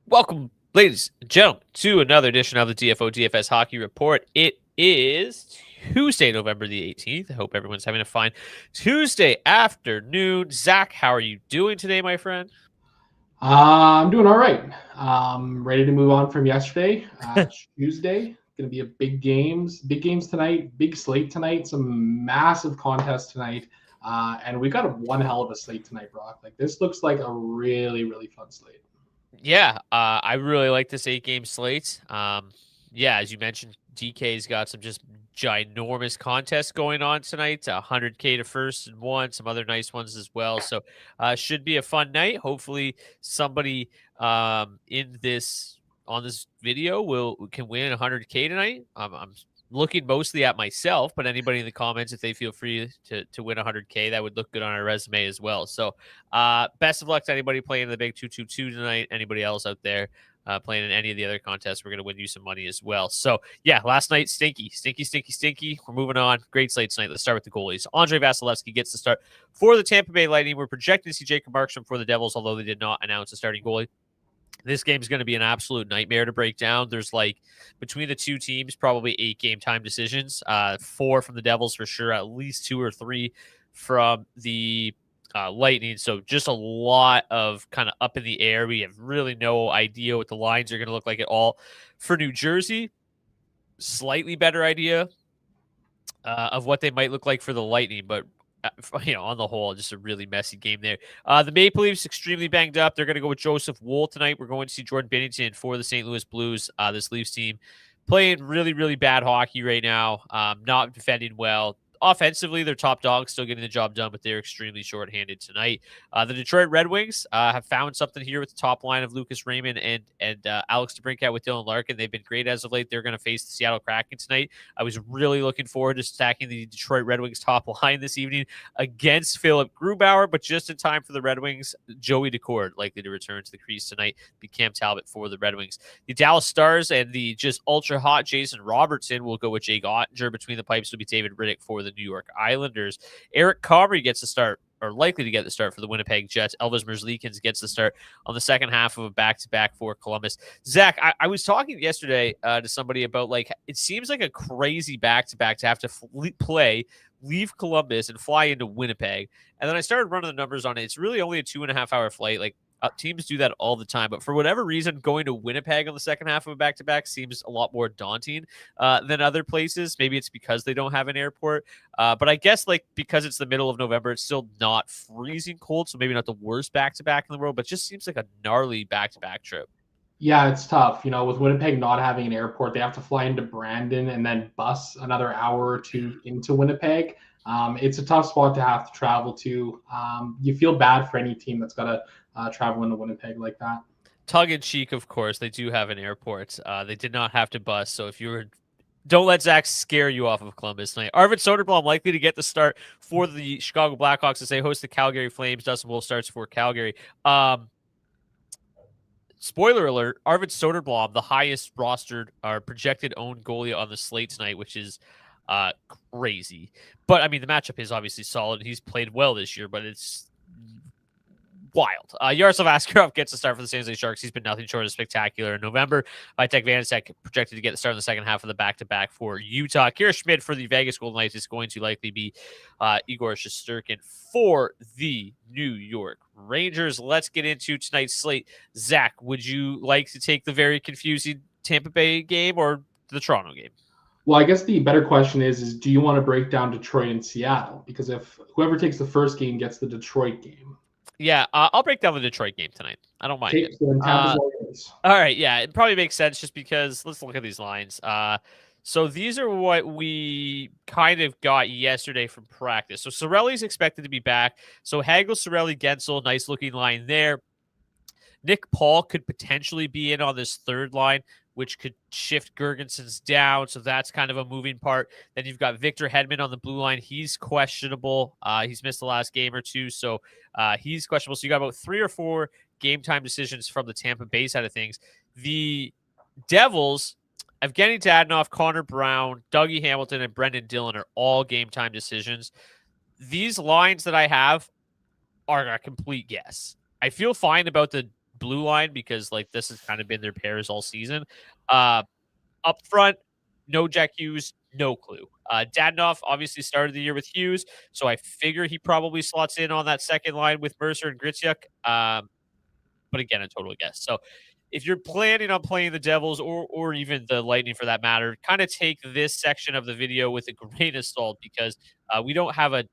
Welcome, ladies and gentlemen, to another edition of the DFO DFS Hockey Report. It is Tuesday, November the 18th. I hope everyone's having a fine Tuesday afternoon. Zach, how are you doing today, my friend? I'm doing all right. Ready to move on from yesterday. Tuesday, going to be a big games tonight, big slate tonight, some massive contests tonight. And we got one hell of a slate tonight, Brock. Like this looks like a really, really fun slate. Yeah, I really like this 8-game slate. Yeah, as you mentioned, DK's got some just ginormous contests going on tonight. 100K to first and one, some other nice ones as well. So, should be a fun night. Hopefully, somebody in this on this video can win 100K tonight. I'm looking mostly at myself, but anybody in the comments, if they feel free to win 100K, that would look good on our resume as well. So, best of luck to anybody playing in the big 222 tonight. Anybody else out there playing in any of the other contests, we're going to win you some money as well. So, yeah, last night, stinky. We're moving on. Great slate tonight. Let's start with the goalies. Andrei Vasilevsky gets the start for the Tampa Bay Lightning. We're projecting to see Jacob Markstrom for the Devils, although they did not announce a starting goalie. This game is going to be an absolute nightmare to break down. There's between the two teams, probably 8 game time decisions. 4 from the Devils for sure, at least 2 or 3 from the Lightning. So just a lot of kind of up in the air. We have really no idea what the lines are going to look like at all. For New Jersey, slightly better idea of what they might look like for the Lightning, but on the whole, just a really messy game there. The Maple Leafs extremely banged up. They're going to go with Joseph Wool tonight. We're going to see Jordan Binnington for the St. Louis Blues. This Leafs team playing really, really bad hockey right now. Not defending well. Offensively, they're top dogs, still getting the job done, but they're extremely shorthanded tonight. The Detroit Red Wings have found something here with the top line of Lucas Raymond and Alex DeBrincat with Dylan Larkin. They've been great as of late. They're going to face the Seattle Kraken tonight. I was really looking forward to stacking the Detroit Red Wings top line this evening against Philip Grubauer, but just in time for the Red Wings, Joey Daccord likely to return to the crease tonight. Be Cam Talbot for the Red Wings. The Dallas Stars and the just ultra hot Jason Robertson will go with Jake Ottinger. Between the pipes will be David Riddick for the New York Islanders. Eric Comrie gets the start, or likely to get the start for the Winnipeg Jets. Elvis Merzlikins gets the start on the second half of a back-to-back for Columbus. Zach, I was talking yesterday to somebody about, it seems like a crazy back-to-back to have to leave Columbus and fly into Winnipeg. And then I started running the numbers on it. It's really only a 2.5-hour flight. Teams do that all the time, but for whatever reason, going to Winnipeg on the second half of a back-to-back seems a lot more daunting than other places. Maybe it's because they don't have an airport, but I guess because it's the middle of November, it's still not freezing cold, so maybe not the worst back-to-back in the world, but just seems like a gnarly back-to-back trip. Yeah, it's tough. With Winnipeg not having an airport, they have to fly into Brandon and then bus another hour or two into Winnipeg. It's a tough spot to have to travel to. You feel bad for any team that's got to travel into Winnipeg like that. Tongue in cheek, of course, they do have an airport. They did not have to bus, so if you were, don't let Zach scare you off of Columbus tonight. Arvid Soderblom likely to get the start for the Chicago Blackhawks as they host the Calgary Flames. Dustin Wolf starts for Calgary. Spoiler alert, Arvid Soderblom, the highest rostered or projected owned goalie on the slate tonight, which is crazy. But, I mean, the matchup is obviously solid. He's played well this year, but it's wild. Yaroslav Askarov gets the start for the San Jose Sharks. He's been nothing short of spectacular in November. Vitek Vanacek projected to get the start in the second half of the back-to-back for Utah. Kira Schmid for the Vegas Golden Knights is going to likely be Igor Shesterkin for the New York Rangers. Let's get into tonight's slate. Zach, would you like to take the very confusing Tampa Bay game or the Toronto game? Well, I guess the better question is do you want to break down Detroit and Seattle? Because if whoever takes the first game gets the Detroit game. Yeah, I'll break down the Detroit game tonight. I don't mind it. All right, yeah, it probably makes sense just because let's look at these lines. So these are what we kind of got yesterday from practice. So Cirelli's expected to be back. So Hagel, Cirelli, Gensel, nice looking line there. Nick Paul could potentially be in on this third line, which could shift Gergenson's down. So that's kind of a moving part. Then you've got Victor Hedman on the blue line. He's questionable. He's missed the last game or two. So he's questionable. So you got about 3 or 4 game time decisions from the Tampa Bay side of things. The Devils, Evgeny Dadonov, Connor Brown, Dougie Hamilton, and Brendan Dillon are all game time decisions. These lines that I have are a complete guess. I feel fine about the blue line because like this has kind of been their pairs all season. Up front, no Jack Hughes, no clue. Dadonov obviously started the year with Hughes, so I figure he probably slots in on that second line with Mercer and Gritsuk. But again, a total guess. So if you're planning on playing the Devils or even the Lightning for that matter, kind of take this section of the video with a grain of salt because we don't have a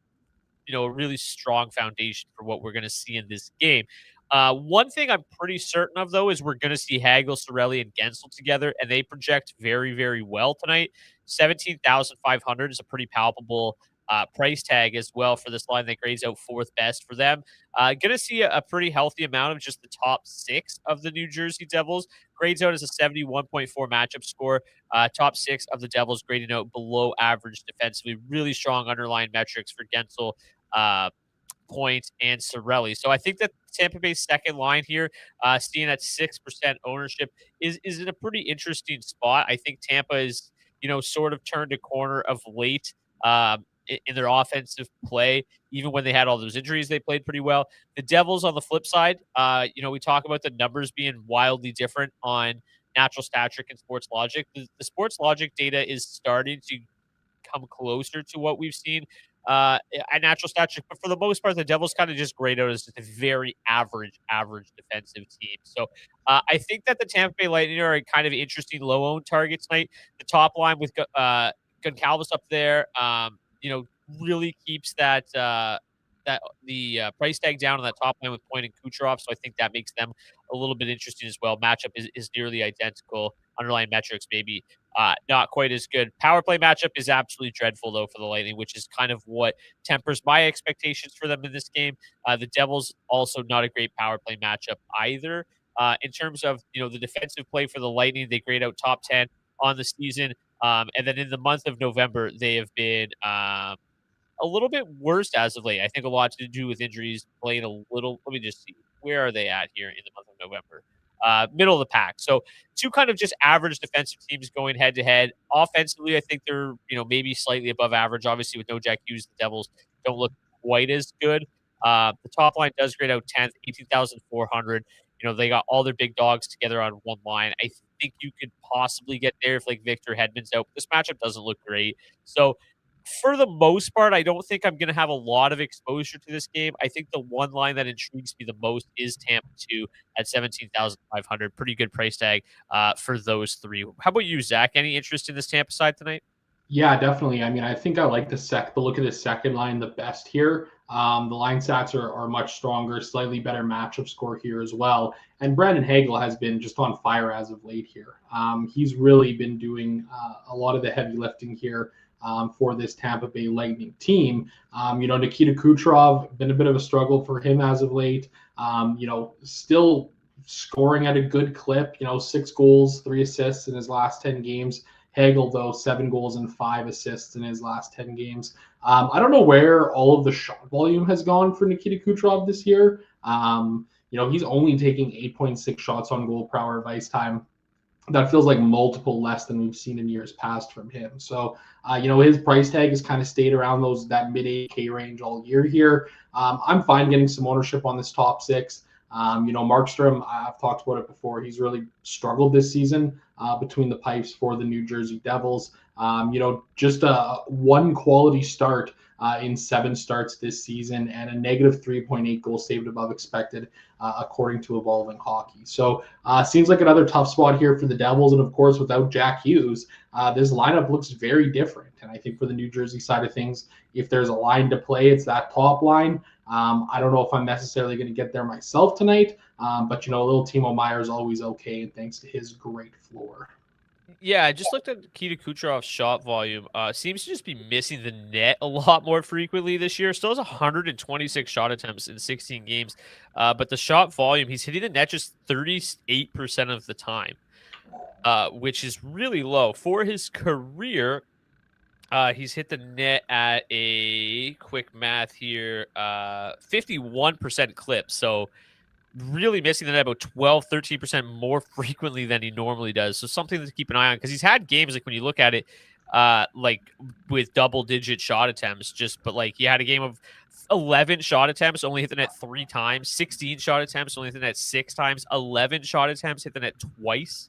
a really strong foundation for what we're going to see in this game. One thing I'm pretty certain of, though, is we're going to see Hagel, Sorelli, and Gensel together, and they project very, very well tonight. 17,500 is a pretty palpable price tag as well for this line that grades out fourth best for them. Going to see a pretty healthy amount of just the top six of the New Jersey Devils. Grades out as a 71.4 matchup score. Top six of the Devils grading out below average defensively. Really strong underlying metrics for Gensel, Point, and Sorelli. So I think that Tampa Bay's second line here, staying at 6% ownership, is in a pretty interesting spot. I think Tampa is, sort of turned a corner of late in their offensive play. Even when they had all those injuries, they played pretty well. The Devils, on the flip side, we talk about the numbers being wildly different on Natural Stat Trick and Sports Logic. The Sports Logic data is starting to come closer to what we've seen at Natural Stat Trick, but for the most part, the Devils kind of just grade out as just a very average defensive team. So I think that the Tampa Bay Lightning are a kind of interesting low-owned target tonight. The top line with Goncalves up there, really keeps that the price tag down on that top line with Point and Kucherov. So I think that makes them a little bit interesting as well. Matchup is nearly identical. Underlying metrics maybe not quite as good. Power play matchup is absolutely dreadful, though, for the Lightning, which is kind of what tempers my expectations for them in this game. The Devils also not a great power play matchup either. In terms of, the defensive play for the Lightning, they grade out top 10 on the season. And then in the month of November, they have been a little bit worse as of late. I think a lot to do with injuries, playing a little. Let me just see. Where are they at here in the month of November? Middle of the pack. So two kind of just average defensive teams going head to head. Offensively, I think they're, maybe slightly above average. Obviously, with no Jack Hughes, the Devils don't look quite as good. The top line does grade out 10th, 18,400. They got all their big dogs together on one line. I think you could possibly get there if like Victor Hedman's out. But this matchup doesn't look great. So for the most part, I don't think I'm going to have a lot of exposure to this game. I think the one line that intrigues me the most is Tampa 2 at 17,500. Pretty good price tag for those three. How about you, Zach? Any interest in this Tampa side tonight? Yeah, definitely. I mean, I think I like the look of the second line the best here. The line stats are much stronger, slightly better matchup score here as well. And Brandon Hagel has been just on fire as of late here. He's really been doing a lot of the heavy lifting here for this Tampa Bay Lightning team. Nikita Kucherov, been a bit of a struggle for him as of late. Still scoring at a good clip, 6 goals, 3 assists in his last 10 games. Hagel, though, 7 goals and 5 assists in his last 10 games. I don't know where all of the shot volume has gone for Nikita Kucherov this year. He's only taking 8.6 shots on goal per hour of ice time. That feels like multiple less than we've seen in years past from him. So, his price tag has kind of stayed around that mid 8K range all year here. I'm fine getting some ownership on this top 6. Markstrom, I've talked about it before. He's really struggled this season between the pipes for the New Jersey Devils. Just a one quality start in 7 starts this season and a negative 3.8 goals saved above expected, according to Evolving Hockey. So seems like another tough spot here for the Devils. And of course, without Jack Hughes, this lineup looks very different. And I think for the New Jersey side of things, if there's a line to play, it's that top line. I don't know if I'm necessarily going to get there myself tonight, but a little Timo Meier is always okay, and thanks to his great floor. Yeah, I just looked at Nikita Kucherov's shot volume. Seems to just be missing the net a lot more frequently this year. Still has 126 shot attempts in 16 games, but the shot volume, he's hitting the net just 38% of the time, which is really low for his career. He's hit the net at a quick math here, 51% clip. So really missing the net about 12-13% more frequently than he normally does. So something to keep an eye on, because he's had games, like when you look at it, like with double-digit shot attempts. But like he had a game of 11 shot attempts, only hit the net 3 times. 16 shot attempts, only hit the net 6 times. 11 shot attempts, hit the net twice.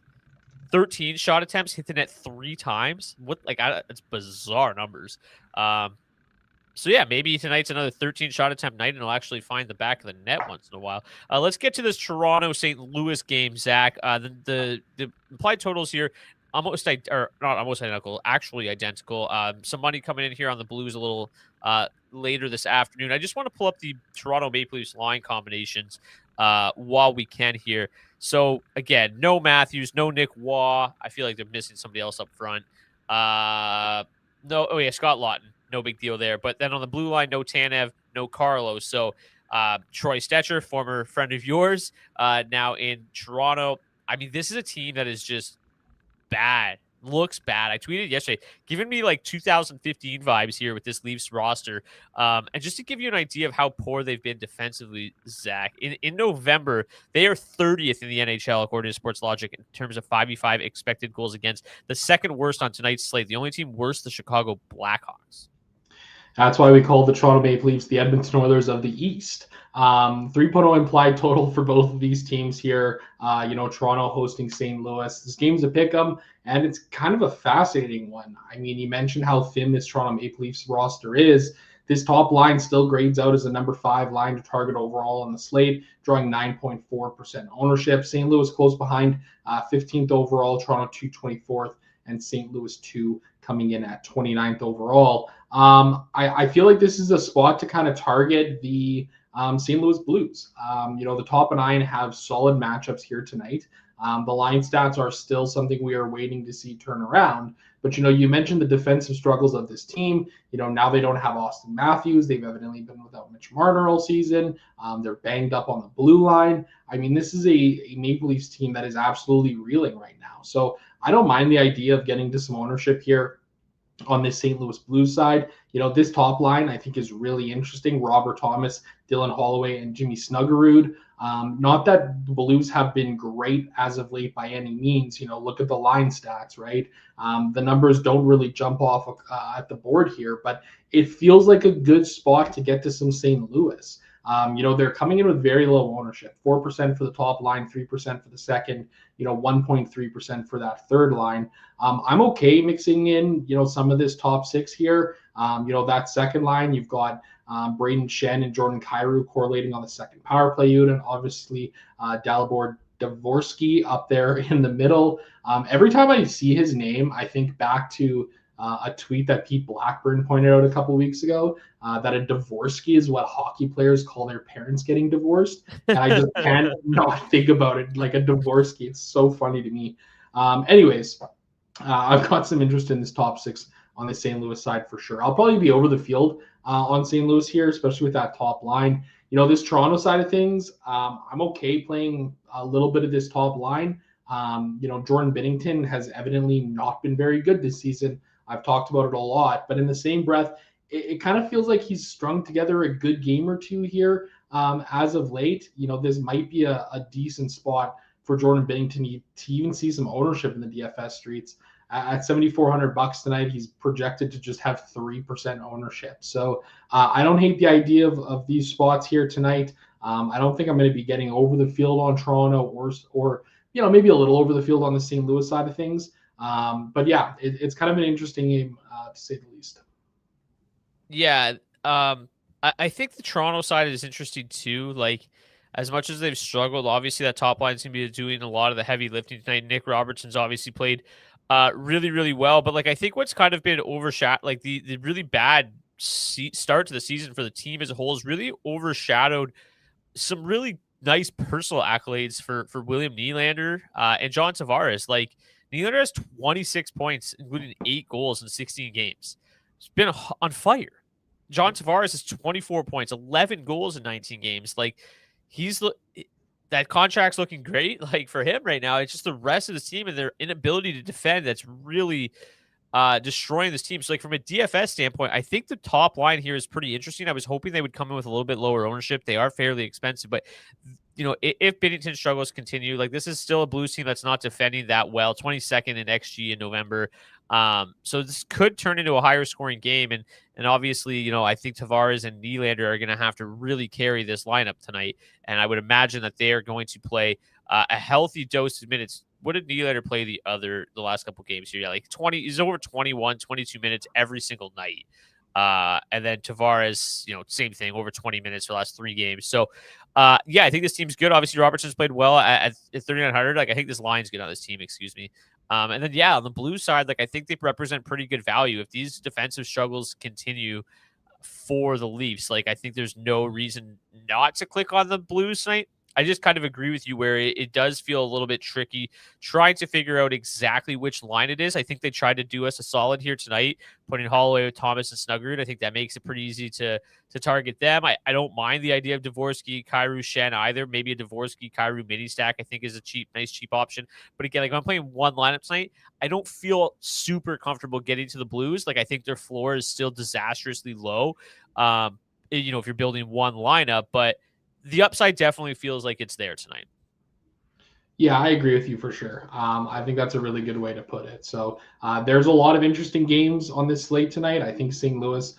13 shot attempts, hit the net 3 times. It's bizarre numbers. So yeah, maybe tonight's another 13 shot attempt night, and he'll actually find the back of the net once in a while. Let's get to this Toronto St. Louis game, Zach. The implied totals here not almost identical, actually identical. Some money coming in here on the Blues a little later this afternoon. I just want to pull up the Toronto Maple Leafs line combinations while we can here. So again, no Matthews, no Nick Waugh. I feel like they're missing somebody else up front. Scott Lawton. No big deal there. But then on the blue line, no Tanev, no Carlos. So Troy Stetcher, former friend of yours, now in Toronto. I mean, this is a team that is just bad. Looks bad. I tweeted yesterday, giving me like 2015 vibes here with this Leafs roster. And just to give you an idea of how poor they've been defensively, Zach, in November, they are 30th in the NHL according to Sportslogic in terms of 5v5 expected goals against. The second worst on tonight's slate. The only team worse, the Chicago Blackhawks. That's why we call the Toronto Maple Leafs the Edmonton Oilers of the East. 3.0 implied total for both of these teams here. Toronto hosting St. Louis. This game's a pick 'em, and it's kind of a fascinating one. I mean, you mentioned how thin this Toronto Maple Leafs roster is. This top line still grades out as a number 5 line to target overall on the slate, drawing 9.4% ownership. St. Louis close behind, 15th overall, Toronto 224th, and St. Louis 2 coming in at 29th overall. I feel like this is a spot to kind of target the St. Louis Blues. The top 9 have solid matchups here tonight. The line stats are still something we are waiting to see turn around. But, you mentioned the defensive struggles of this team. Now they don't have Austin Matthews. They've evidently been without Mitch Marner all season. They're banged up on the blue line. I mean, this is a Maple Leafs team that is absolutely reeling right now. So I don't mind the idea of getting to some ownership here on this St. Louis Blues side. This top line I think is really interesting. Robert Thomas, Dylan Holloway, and Jimmy Snuggerud. Not that the Blues have been great as of late by any means. Look at the line stats, right? The numbers don't really jump off at the board here, but it feels like a good spot to get to some St. Louis. They're coming in with very low ownership, 4% for the top line, 3% for the second, 1.3% for that third line. I'm okay mixing in, some of this top 6 here. That second line, you've got Braden Shen and Jordan Kyrou correlating on the second power play unit, and obviously Dalibor Dvorsky up there in the middle. Every time I see his name, I think back to a tweet that Pete Blackburn pointed out a couple weeks ago, that a Dvorsky is what hockey players call their parents getting divorced. And I just can't not think about it like a Dvorsky. It's so funny to me. Anyways, I've got some interest in this top 6 on the St. Louis side for sure. I'll probably be over the field on St. Louis here, especially with that top line. This Toronto side of things, I'm okay playing a little bit of this top line. Jordan Binnington has evidently not been very good this season. I've talked about it a lot, but in the same breath, it kind of feels like he's strung together a good game or two here as of late. This might be a decent spot for Jordan Binnington to even see some ownership in the DFS streets. At $7,400 tonight, he's projected to just have 3% ownership. So I don't hate the idea of these spots here tonight. I don't think I'm going to be getting over the field on Toronto or maybe a little over the field on the St. Louis side of things. But yeah, it's kind of an interesting game to say the least. Yeah, I think the Toronto side is interesting too. Like, as much as they've struggled, obviously that top line's going to be doing a lot of the heavy lifting tonight. Nick Robertson's obviously played really, really well. But like, I think what's kind of been overshadowed, like the really bad start to the season for the team as a whole, has really overshadowed some really nice personal accolades for William Nylander and John Tavares. Like, Nylander has 26 points, including 8 goals in 16 games. He's been on fire. John Tavares has 24 points, 11 goals in 19 games. Like, that contract's looking great. Like, for him right now, it's just the rest of the team and their inability to defend that's really destroying this team. So, like, from a DFS standpoint, I think the top line here is pretty interesting. I was hoping they would come in with a little bit lower ownership. They are fairly expensive, but if Binnington struggles continue, like this is still a Blues team that's not defending that well, 22nd in XG in November. So this could turn into a higher scoring game. And obviously, I think Tavares and Nylander are going to have to really carry this lineup tonight. And I would imagine that they are going to play a healthy dose of minutes. What did Nylander play the last couple games here? Yeah, like 20, he's over 21, 22 minutes every single night. And then Tavares, same thing, over 20 minutes for the last 3 games. So, I think this team's good. Obviously, Robertson's played well at 3,900. Like, I think this line's good on this team, excuse me. And then, on the Blues side, like, I think they represent pretty good value. If these defensive struggles continue for the Leafs, like, I think there's no reason not to click on the Blues tonight. I just kind of agree with you where it does feel a little bit tricky trying to figure out exactly which line it is. I think they tried to do us a solid here tonight, putting Holloway with Thomas and Snuggerud. I think that makes it pretty easy to target them. I don't mind the idea of Dvorsky, Kyrou, Shen either. Maybe a Dvorsky, Kyrou mini stack I think is a nice cheap option. But again, like when I'm playing one lineup tonight, I don't feel super comfortable getting to the Blues. Like I think their floor is still disastrously low. If you're building one lineup, but the upside definitely feels like it's there tonight. Yeah, I agree with you for sure. I think that's a really good way to put it. So there's a lot of interesting games on this slate tonight. I think St. Louis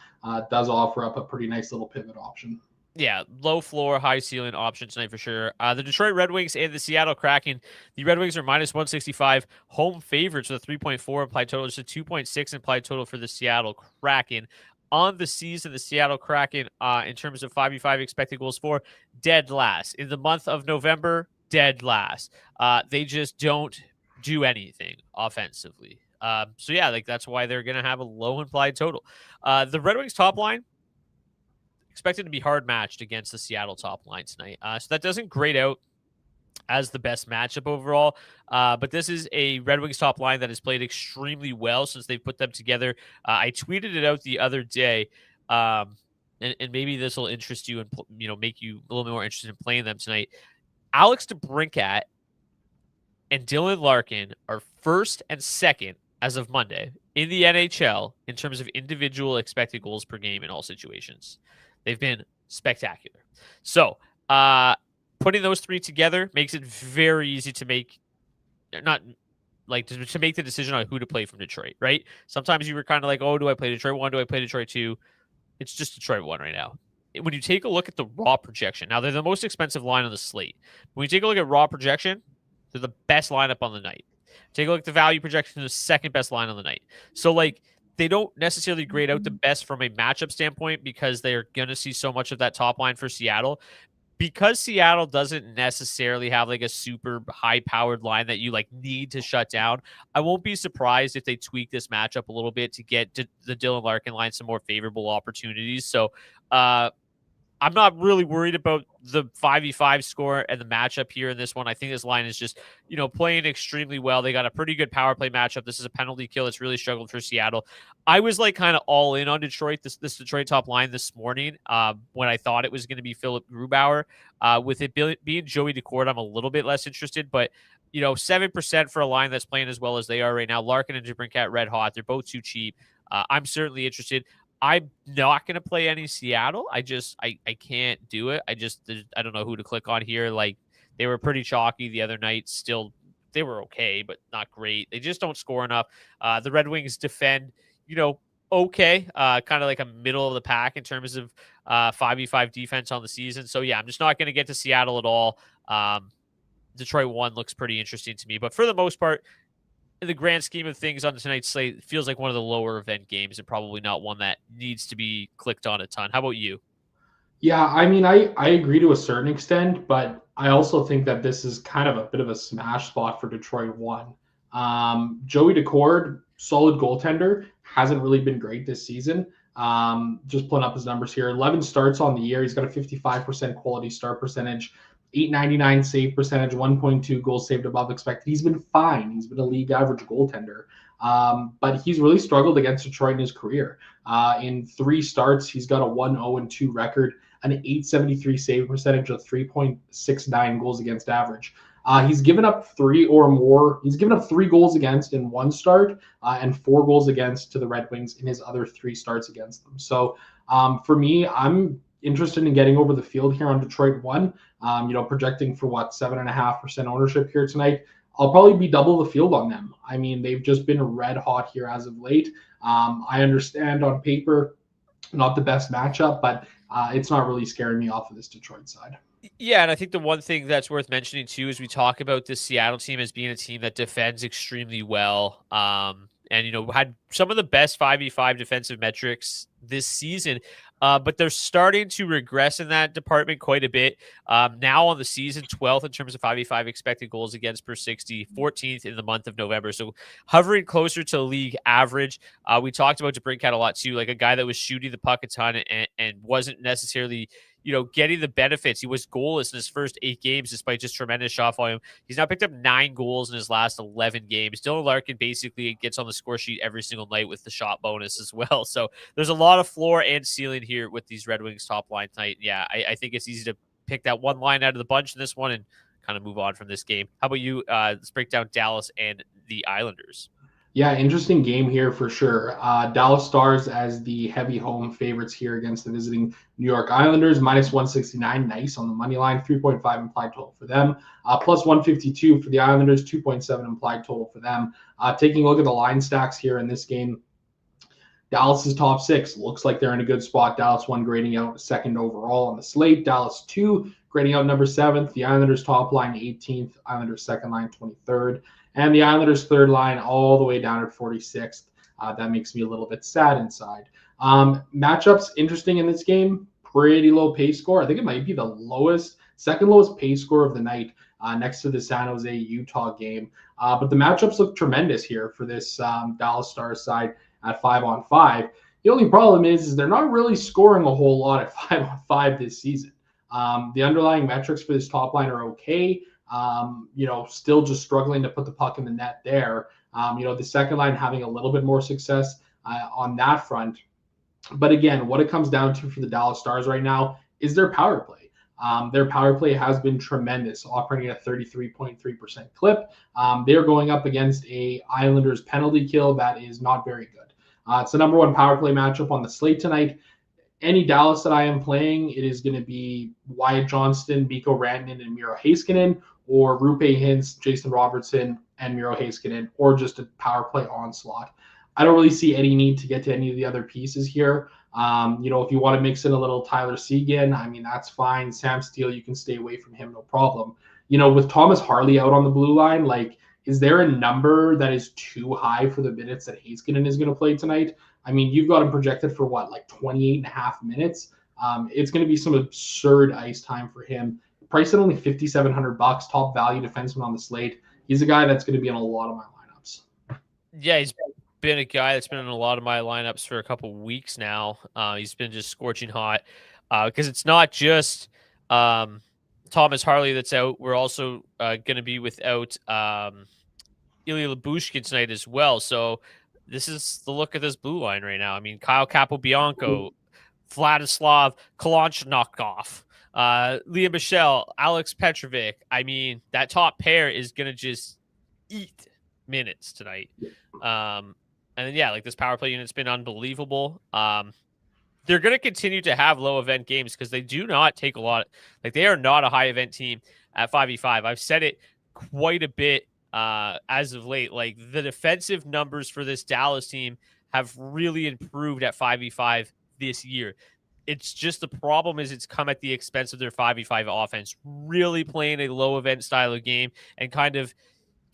does offer up a pretty nice little pivot option. Yeah, low floor, high ceiling option tonight for sure. The Detroit Red Wings and the Seattle Kraken. The Red Wings are minus 165 home favorites with a 3.4 implied total. Just a 2.6 implied total for the Seattle Kraken. On the season, the Seattle Kraken, in terms of 5v5 expected goals for, dead last. In the month of November, dead last. They just don't do anything offensively. That's why they're going to have a low implied total. The Red Wings top line, expected to be hard matched against the Seattle top line tonight. So that doesn't grade out as the best matchup overall. But this is a Red Wings top line that has played extremely well since they've put them together. I tweeted it out the other day, and maybe this will interest you and make you a little bit more interested in playing them tonight. Alex DeBrincat and Dylan Larkin are first and second as of Monday in the NHL in terms of individual expected goals per game in all situations. They've been spectacular. So, putting those 3 together makes it very easy to make to make the decision on who to play from Detroit, right? Sometimes you were kind of like, oh, do I play Detroit 1? Do I play Detroit 2? It's just Detroit 1 right now. When you take a look at the raw projection, now they're the most expensive line on the slate. When you take a look at raw projection, they're the best lineup on the night. Take a look at the value projection, they're the second best line on the night. So they don't necessarily grade out the best from a matchup standpoint because they're going to see so much of that top line for Seattle. Because Seattle doesn't necessarily have a super high-powered line that you need to shut down, I won't be surprised if they tweak this matchup a little bit to get the Dylan Larkin line some more favorable opportunities. So I'm not really worried about the 5v5 score and the matchup here in this one. I think this line is just, playing extremely well. They got a pretty good power play matchup. This is a penalty kill that's really struggled for Seattle. I was kind of all in on Detroit, this Detroit top line this morning when I thought it was going to be Philip Grubauer. With it being Joey Daccord, I'm a little bit less interested, but 7% for a line that's playing as well as they are right now. Larkin and DeBrincat red hot. They're both too cheap. I'm certainly interested. I'm not going to play any Seattle. I can't do it. I don't know who to click on here. They were pretty chalky the other night. Still, they were okay, but not great. They just don't score enough. The Red Wings defend, okay. Kind of like a middle of the pack in terms of 5v5 defense on the season. So yeah, I'm just not going to get to Seattle at all. Detroit 1 looks pretty interesting to me, but for the most part, in the grand scheme of things on tonight's slate, it feels like one of the lower event games and probably not one that needs to be clicked on a ton. How about you? Yeah, I mean, I agree to a certain extent, but I also think that this is kind of a bit of a smash spot for Detroit 1. Joey Daccord, solid goaltender, hasn't really been great this season. Just pulling up his numbers here. 11 starts on the year. He's got a 55% quality start percentage. 899 save percentage, 1.2 goals saved above expected. He's been fine. He's been a league average goaltender. But he's really struggled against Detroit in his career. In 3 starts, he's got a 1-0-2 record, an 873 save percentage, a 3.69 goals against average. He's given up 3 or more. He's given up 3 goals against in 1 start and 4 goals against to the Red Wings in his other 3 starts against them. So for me, I'm interested in getting over the field here on Detroit 1. Projecting for 7.5% ownership here tonight. I'll probably be double the field on them. I mean, they've just been red hot here as of late. I understand on paper, not the best matchup, but it's not really scaring me off of this Detroit side. Yeah, and I think the one thing that's worth mentioning too is we talk about this Seattle team as being a team that defends extremely well. And had some of the best 5v5 defensive metrics this season. But they're starting to regress in that department quite a bit. Now on the season, 12th in terms of 5v5 expected goals against per 60, 14th in the month of November. So hovering closer to league average. We talked about DeBrincat a lot too, like a guy that was shooting the puck a ton and wasn't necessarily getting the benefits. He was goalless in his first 8 games despite just tremendous shot volume. He's now picked up 9 goals in his last 11 games. Dylan Larkin basically gets on the score sheet every single night with the shot bonus as well. So there's a lot of floor and ceiling here with these Red Wings top line tonight. Yeah, I think it's easy to pick that one line out of the bunch in this one and kind of move on from this game. How about you? Let's break down Dallas and the Islanders. Yeah, interesting game here for sure. Dallas Stars as the heavy home favorites here against the visiting New York Islanders, minus 169. Nice on the money line, 3.5 implied total for them. Plus 152 for the Islanders, 2.7 implied total for them. Taking a look at the line stacks here in this game, Dallas's top 6 looks like they're in a good spot. Dallas 1 grading out second overall on the slate. Dallas 2 grading out number 7th. The Islanders top line 18th. Islanders second line 23rd. And the Islanders third line all the way down at 46th. That makes me a little bit sad inside. Matchups interesting in this game. Pretty low pace score. I think it might be the second lowest pace score of the night, next to the San Jose Utah game. But the matchups look tremendous here for this Dallas Stars side at 5-on-5. The only problem is they're not really scoring a whole lot at 5-on-5 this season. The underlying metrics for this top line are okay. Still just struggling to put the puck in the net there. The second line having a little bit more success on that front. But again, what it comes down to for the Dallas Stars right now is their power play. Their power play has been tremendous, operating at a 33.3% clip. They're going up against a Islanders penalty kill that is not very good. It's the number 1 power play matchup on the slate tonight. Any Dallas that I am playing, it is going to be Wyatt Johnston, Mikko Rantanen, and Miro Heiskanen, or Rupe Hintz, Jason Robertson, and Miro Heiskanen, or just a power play onslaught. I don't really see any need to get to any of the other pieces here. If you want to mix in a little Tyler Seguin, I mean, that's fine. Sam Steele, you can stay away from him, no problem. With Thomas Harley out on the blue line, is there a number that is too high for the minutes that Heiskanen is going to play tonight? I mean, you've got him projected for 28 and a half minutes. It's going to be some absurd ice time for him. Priced at only $5,700, top value defenseman on the slate. He's a guy that's going to be in a lot of my lineups. Yeah, he's been a guy that's been in a lot of my lineups for a couple weeks now. He's been just scorching hot because it's not just Thomas Harley that's out. We're also going to be without Ilya Lyubushkin tonight as well. So this is the look of this blue line right now. I mean, Kyle Capobianco, Vladislav Kalashnikov, Liam Michel, Alex Petrovic. I mean, that top pair is going to just eat minutes tonight. And then, yeah, this power play unit's been unbelievable. They're going to continue to have low event games because they do not take a lot. They are not a high event team at 5v5. I've said it quite a bit as of late. The defensive numbers for this Dallas team have really improved at 5v5 this year. It's just the problem is it's come at the expense of their 5v5 offense, really playing a low event style of game and kind of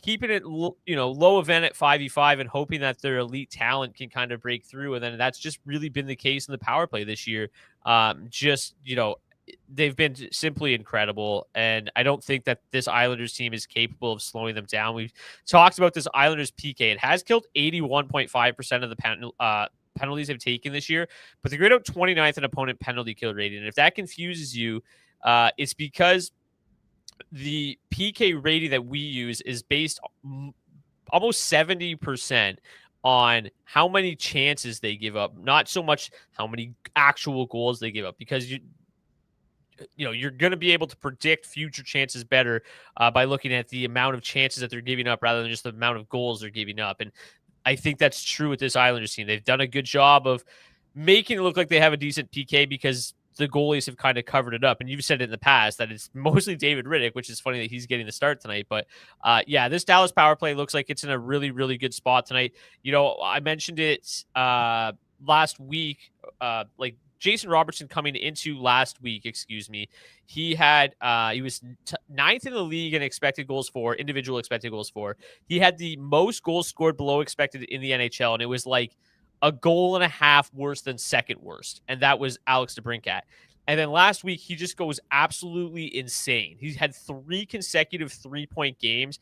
keeping it, low event at 5v5 and hoping that their elite talent can kind of break through. And then that's just really been the case in the power play this year. They've been simply incredible. And I don't think that this Islanders team is capable of slowing them down. We've talked about this Islanders PK. It has killed 81.5% of the penalties they've taken this year, but they grade out 29th in opponent penalty kill rating. And if that confuses you, it's because the PK rating that we use is based almost 70% on how many chances they give up, not so much how many actual goals they give up, because you're going to be able to predict future chances better by looking at the amount of chances that they're giving up rather than just the amount of goals they're giving up. And I think that's true with this Islanders team. They've done a good job of making it look like they have a decent PK because the goalies have kind of covered it up. And you've said it in the past that it's mostly David Riddick, which is funny that he's getting the start tonight. But yeah, this Dallas power play looks like it's in a really, really good spot tonight. I mentioned it last week, like Jason Robertson coming into last week, he had he was ninth in the league in expected goals for, individual expected goals for. He had the most goals scored below expected in the NHL, and it was like a goal and a half worse than second worst, and that was Alex DeBrincat. And then last week, he just goes absolutely insane. He had 3 consecutive 3-point games.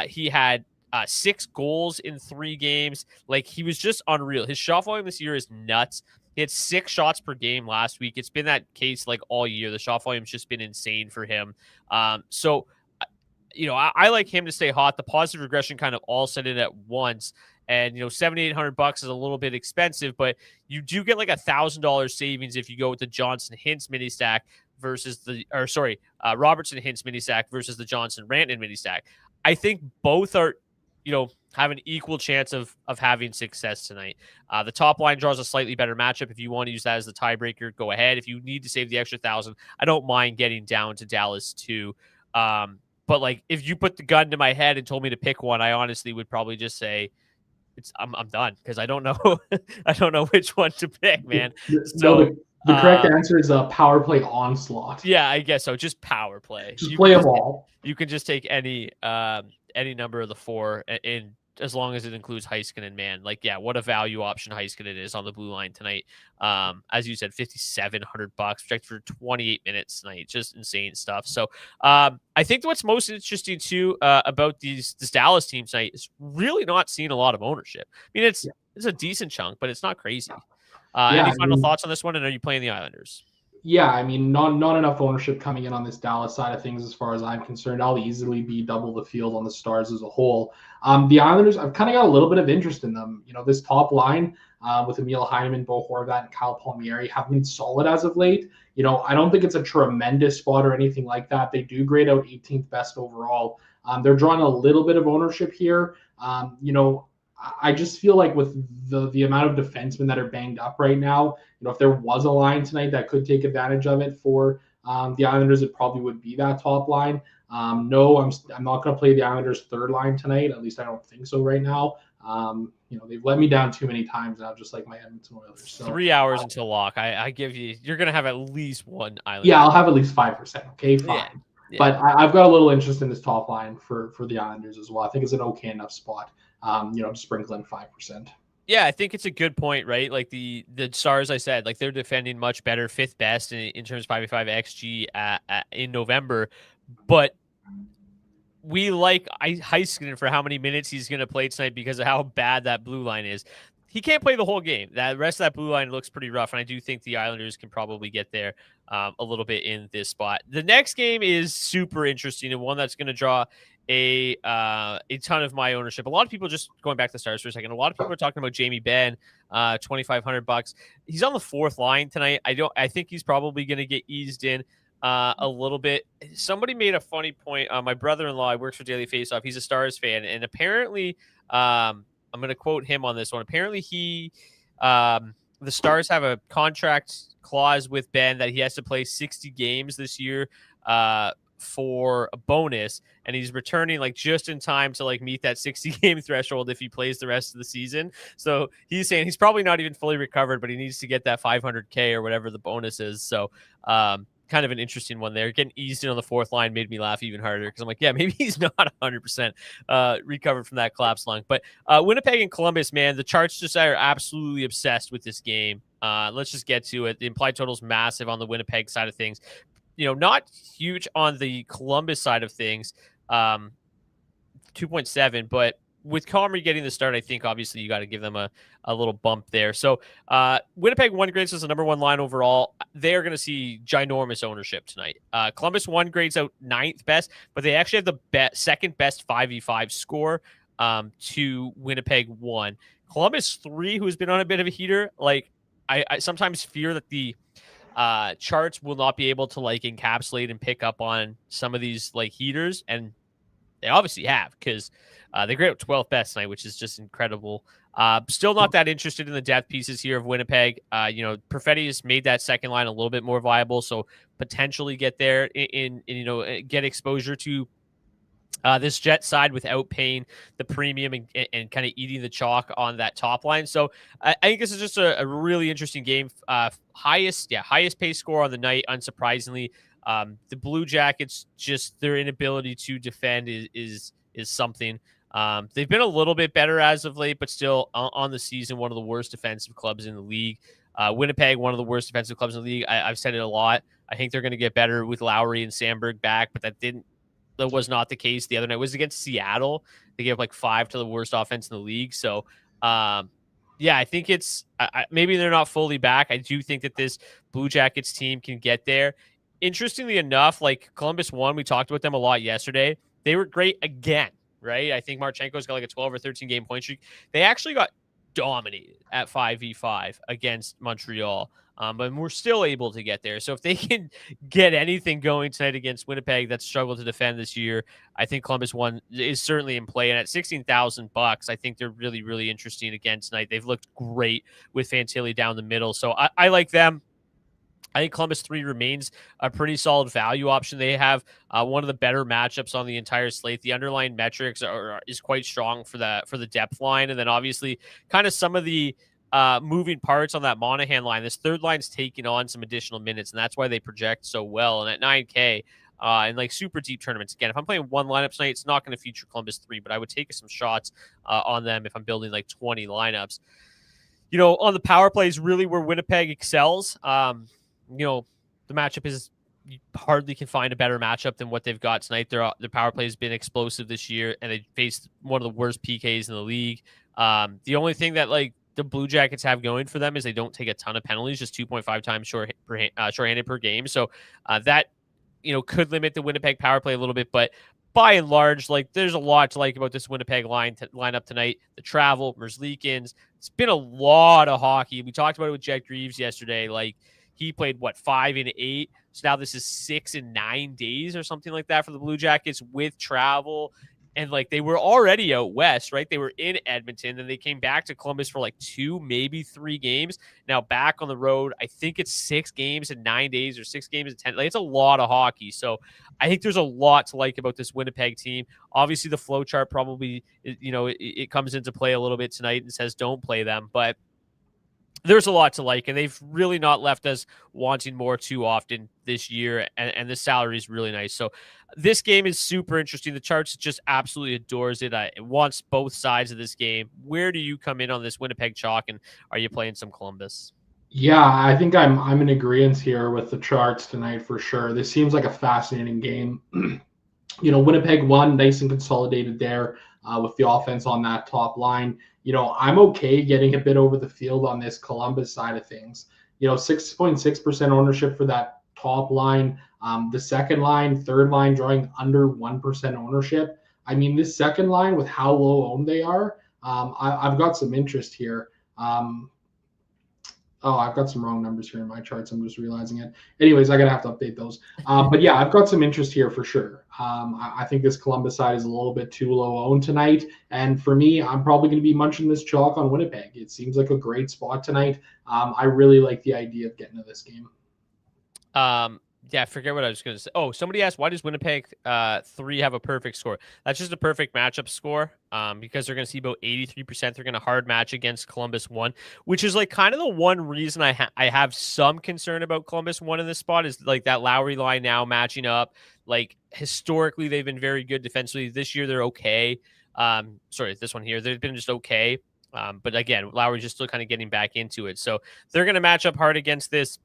He had 6 goals in 3 games. Like, he was just unreal. His shot volume this year is nuts. He had 6 shots per game last week. It's been that case like all year. The shot volume's just been insane for him. So, I like him to stay hot. The positive regression kind of all set in at once. And, $7,800 is a little bit expensive, but you do get like $1,000 savings if you go with the Johnson Hintz mini stack versus Robertson Hintz mini stack versus the Johnson Rantanen mini stack. I think both are, have an equal chance of having success tonight. The top line draws a slightly better matchup. If you want to use that as the tiebreaker, go ahead. If you need to save the extra 1,000, I don't mind getting down to Dallas too. But like, if you put the gun to my head and told me to pick one, I honestly would probably just say, I'm done, because I don't know I don't know which one to pick, man. So the correct answer is a power play onslaught. Yeah, I guess so. Just power play. Just play them all. You can just take any number of the 4, and as long as it includes Heiskanen, man. Like, yeah, what a value option Heiskanen is on the blue line tonight. As you said, $5,700 projected for 28 minutes tonight. Just insane stuff. So I think what's most interesting too about this Dallas team tonight is really not seeing a lot of ownership. I mean, it's a decent chunk, but it's not crazy. Any final thoughts on this one? And are you playing the Islanders? Yeah, I mean, not enough ownership coming in on this Dallas side of things as far as I'm concerned. I'll easily be double the field on the Stars as a whole. The Islanders, I've kind of got a little bit of interest in them. This top line with Emil Heineman, Bo Horvat, and Kyle Palmieri have been solid as of late. I don't think it's a tremendous spot or anything like that. They do grade out 18th best overall. They're drawing a little bit of ownership here. I just feel like with the amount of defensemen that are banged up right now, if there was a line tonight that could take advantage of it for the Islanders, it probably would be that top line. No, I'm not going to play the Islanders' third line tonight. At least I don't think so right now. They've let me down too many times now, just like my Edmonton Oilers. So, 3 hours until lock. I give you're going to have at least one Islander. Yeah, I'll have at least 5%. Okay, fine. Yeah. Yeah. But I've got a little interest in this top line for the Islanders as well. I think it's an okay enough spot. Sprinkle in 5%. Yeah, I think it's a good point, right? Like the Stars, I said, like they're defending much better, 5th best in terms of 5.5 XG in November, but we like Heiskanen for how many minutes he's going to play tonight because of how bad that blue line is. He can't play the whole game. That rest of that blue line looks pretty rough, and I do think the Islanders can probably get there a little bit in this spot. The next game is super interesting and one that's going to draw a ton of my ownership. A lot of people, just going back to the Stars for a second, a lot of people are talking about Jamie Benn, $2,500. He's on the 4th line tonight. I think he's probably going to get eased in a little bit. Somebody made a funny point. My brother-in-law works for Daily Faceoff. He's a Stars fan, and apparently, I'm going to quote him on this one. Apparently, the Stars have a contract clause with Ben that he has to play 60 games this year for a bonus, and he's returning like just in time to like meet that 60 game threshold if he plays the rest of the season. So he's saying he's probably not even fully recovered, but he needs to get that 500K or whatever the bonus is. So kind of an interesting one there. Getting eased in on the 4th line made me laugh even harder because I'm like, yeah, maybe he's not 100% recovered from that collapse lung. But Winnipeg and Columbus, man, the charts just are absolutely obsessed with this game. Let's just get to it. The implied total is massive on the Winnipeg side of things. Not huge on the Columbus side of things, 2.7, but with Comrie getting the start, I think obviously you got to give them a little bump there. So Winnipeg 1 grades as the number 1 line overall. They're going to see ginormous ownership tonight. Columbus 1 grades out 9th best, but they actually have the second best 5v5 score to Winnipeg 1. Columbus 3, who's been on a bit of a heater. Like I sometimes fear that the charts will not be able to like encapsulate and pick up on some of these like heaters, and they obviously have, because they grade out 12th best tonight, which is just incredible. Still not that interested in the depth pieces here of Winnipeg. Perfetti has made that second line a little bit more viable, so potentially get there get exposure to this Jet side without paying the premium and kind of eating the chalk on that top line. So I think this is just a really interesting game. Highest pace score on the night, unsurprisingly. The Blue Jackets, just their inability to defend is something. They've been a little bit better as of late, but still on the season, one of the worst defensive clubs in the league. Winnipeg, one of the worst defensive clubs in the league. I've said it a lot. I think they're going to get better with Lowry and Sandberg back, but that was not the case the other night. It was against Seattle. They gave like 5 to the worst offense in the league. So, I think it's maybe they're not fully back. I do think that this Blue Jackets team can get there. Interestingly enough, like Columbus won, we talked about them a lot yesterday. They were great again, right? I think Marchenko's got like a 12 or 13 game point streak. They actually got dominated at 5v5 against Montreal. But we're still able to get there. So if they can get anything going tonight against Winnipeg that's struggled to defend this year, I think Columbus one is certainly in play. And at $16,000, I think they're really, really interesting again tonight. They've looked great with Fantilli down the middle. So I like them. I think Columbus 3 remains a pretty solid value option. They have one of the better matchups on the entire slate. The underlying metrics is quite strong for the depth line. And then obviously kind of some of the moving parts on that Monahan line. This third line's taking on some additional minutes, and that's why they project so well. And at 9K, in like super deep tournaments, again, if I'm playing one lineup tonight, it's not going to feature Columbus 3, but I would take some shots on them if I'm building like 20 lineups. On the power play is really where Winnipeg excels. The matchup is, you hardly can find a better matchup than what they've got tonight. Their power play has been explosive this year, and they faced one of the worst PKs in the league. The only thing that like the Blue Jackets have going for them is they don't take a ton of penalties, just 2.5 times shorthanded per game. So that could limit the Winnipeg power play a little bit, but by and large, like there's a lot to like about this Winnipeg lineup tonight. The travel, Merzlikins, it's been a lot of hockey. We talked about it with Jed Greaves yesterday. Like he played 5 and 8. So now this is 6 and 9 days or something like that for the Blue Jackets with travel. And like they were already out west, right? They were in Edmonton, and they came back to Columbus for like 2, maybe 3 games. Now back on the road, I think it's 6 games in 9 days or 6 games in 10. Like it's a lot of hockey. So I think there's a lot to like about this Winnipeg team. Obviously, the flow chart probably, it comes into play a little bit tonight and says don't play them, but there's a lot to like, and they've really not left us wanting more too often this year, and the salary is really nice. So this game is super interesting. The charts just absolutely adores it. It wants both sides of this game. Where do you come in on this Winnipeg chalk, and are you playing some Columbus? Yeah, I think I'm in agreement here with the charts tonight for sure. This seems like a fascinating game. Winnipeg won, nice and consolidated there with the offense on that top line. I'm okay getting a bit over the field on this Columbus side of things. 6.6% ownership for that top line. The second line, third line drawing under 1% ownership. I mean, this second line with how low owned they are, I've got some interest here. I've got some wrong numbers here in my charts. I'm just realizing it. Anyways, I'm going to have to update those. But yeah, I've got some interest here for sure. I think this Columbus side is a little bit too low owned tonight. And for me, I'm probably going to be munching this chalk on Winnipeg. It seems like a great spot tonight. I really like the idea of getting to this game. Yeah, I forget what I was going to say. Oh, somebody asked, why does Winnipeg 3 have a perfect score? That's just a perfect matchup score because they're going to see about 83%. They're going to hard match against Columbus 1, which is like kind of the one reason I have some concern about Columbus 1 in this spot is like that Lowry line now matching up. Like historically, they've been very good defensively. This year, they're okay. This one here, they've been just okay. But again, Lowry's just still kind of getting back into it. So they're going to match up hard against this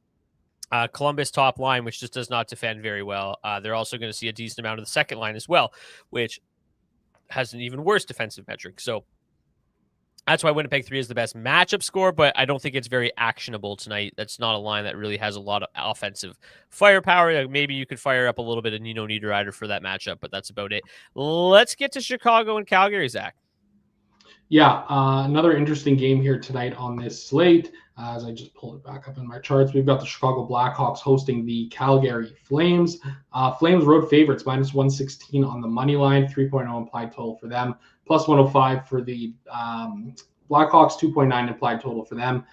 Columbus top line, which just does not defend very well. They're also going to see a decent amount of the second line as well, which has an even worse defensive metric. So that's why Winnipeg 3 is the best matchup score, but I don't think it's very actionable tonight. That's not a line that really has a lot of offensive firepower. Like maybe you could fire up a little bit of Nino Niederreiter for that matchup, but that's about it. Let's get to Chicago and Calgary, Zach. Yeah, another interesting game here tonight on this slate. As I just pull it back up in my charts, we've got the Chicago Blackhawks hosting the Calgary Flames. Flames road favorites, -116 on the money line, 3.0 implied total for them, +105 for the Blackhawks 2.9 implied total for them.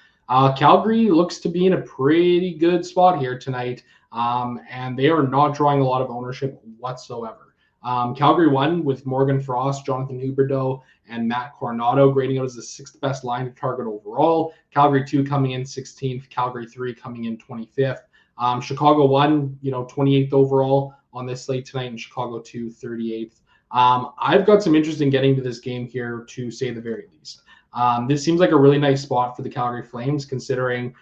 Calgary looks to be in a pretty good spot here tonight, and they are not drawing a lot of ownership whatsoever. Calgary won with Morgan Frost, Jonathan Huberdeau, and Matt Coronado grading out as the sixth best line to target overall. Calgary 2 coming in 16th, Calgary 3 coming in 25th. Chicago 1, 28th overall on this slate tonight, and Chicago 2, 38th. I've got some interest in getting to this game here, to say the very least. This seems like a really nice spot for the Calgary Flames, considering,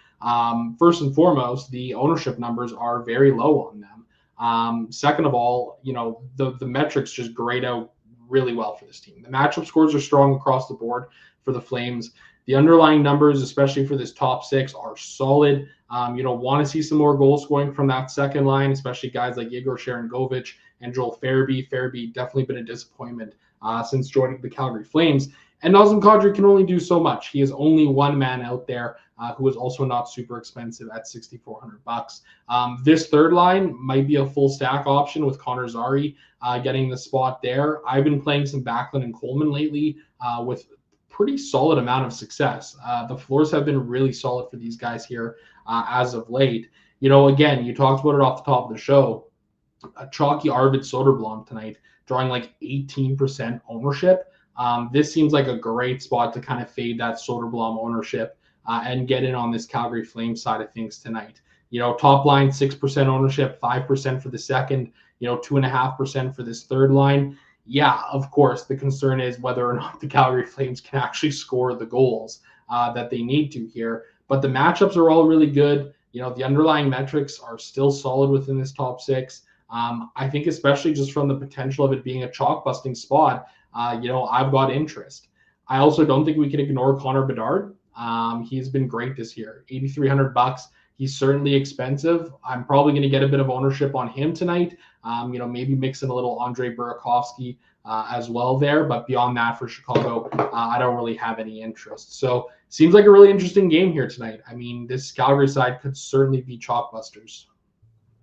first and foremost, the ownership numbers are very low on them. Second of all, the metrics just grade out really well for this team. The matchup scores are strong across the board for the Flames. The underlying numbers, especially for this top six, are solid. Want to see some more goals scoring from that second line, especially guys like Igor Sharangovich and Joel Farabee. Farabee definitely been a disappointment since joining the Calgary Flames. And Nazem Kadri can only do so much. He is only one man out there who is also not super expensive at $6,400. This third line might be a full stack option with Connor Zary getting the spot there. I've been playing some Backlund and Coleman lately with pretty solid amount of success. The floors have been really solid for these guys here as of late. Again, you talked about it off the top of the show. A chalky Arvid Soderblom tonight, drawing like 18% ownership. This seems like a great spot to kind of fade that Soderblom ownership and get in on this Calgary Flames side of things tonight. Top line 6% ownership, 5% for the second, 2.5% for this third line. Yeah, of course, the concern is whether or not the Calgary Flames can actually score the goals that they need to here. But the matchups are all really good. The underlying metrics are still solid within this top six. I think especially just from the potential of it being a chalk busting spot, I've got interest. I also don't think we can ignore Connor Bedard. He's been great this year. $8,300. He's certainly expensive. I'm probably going to get a bit of ownership on him tonight. Maybe mix in a little Andre Burakovsky as well there. But beyond that, for Chicago, I don't really have any interest. So seems like a really interesting game here tonight. I mean, this Calgary side could certainly be chalk busters.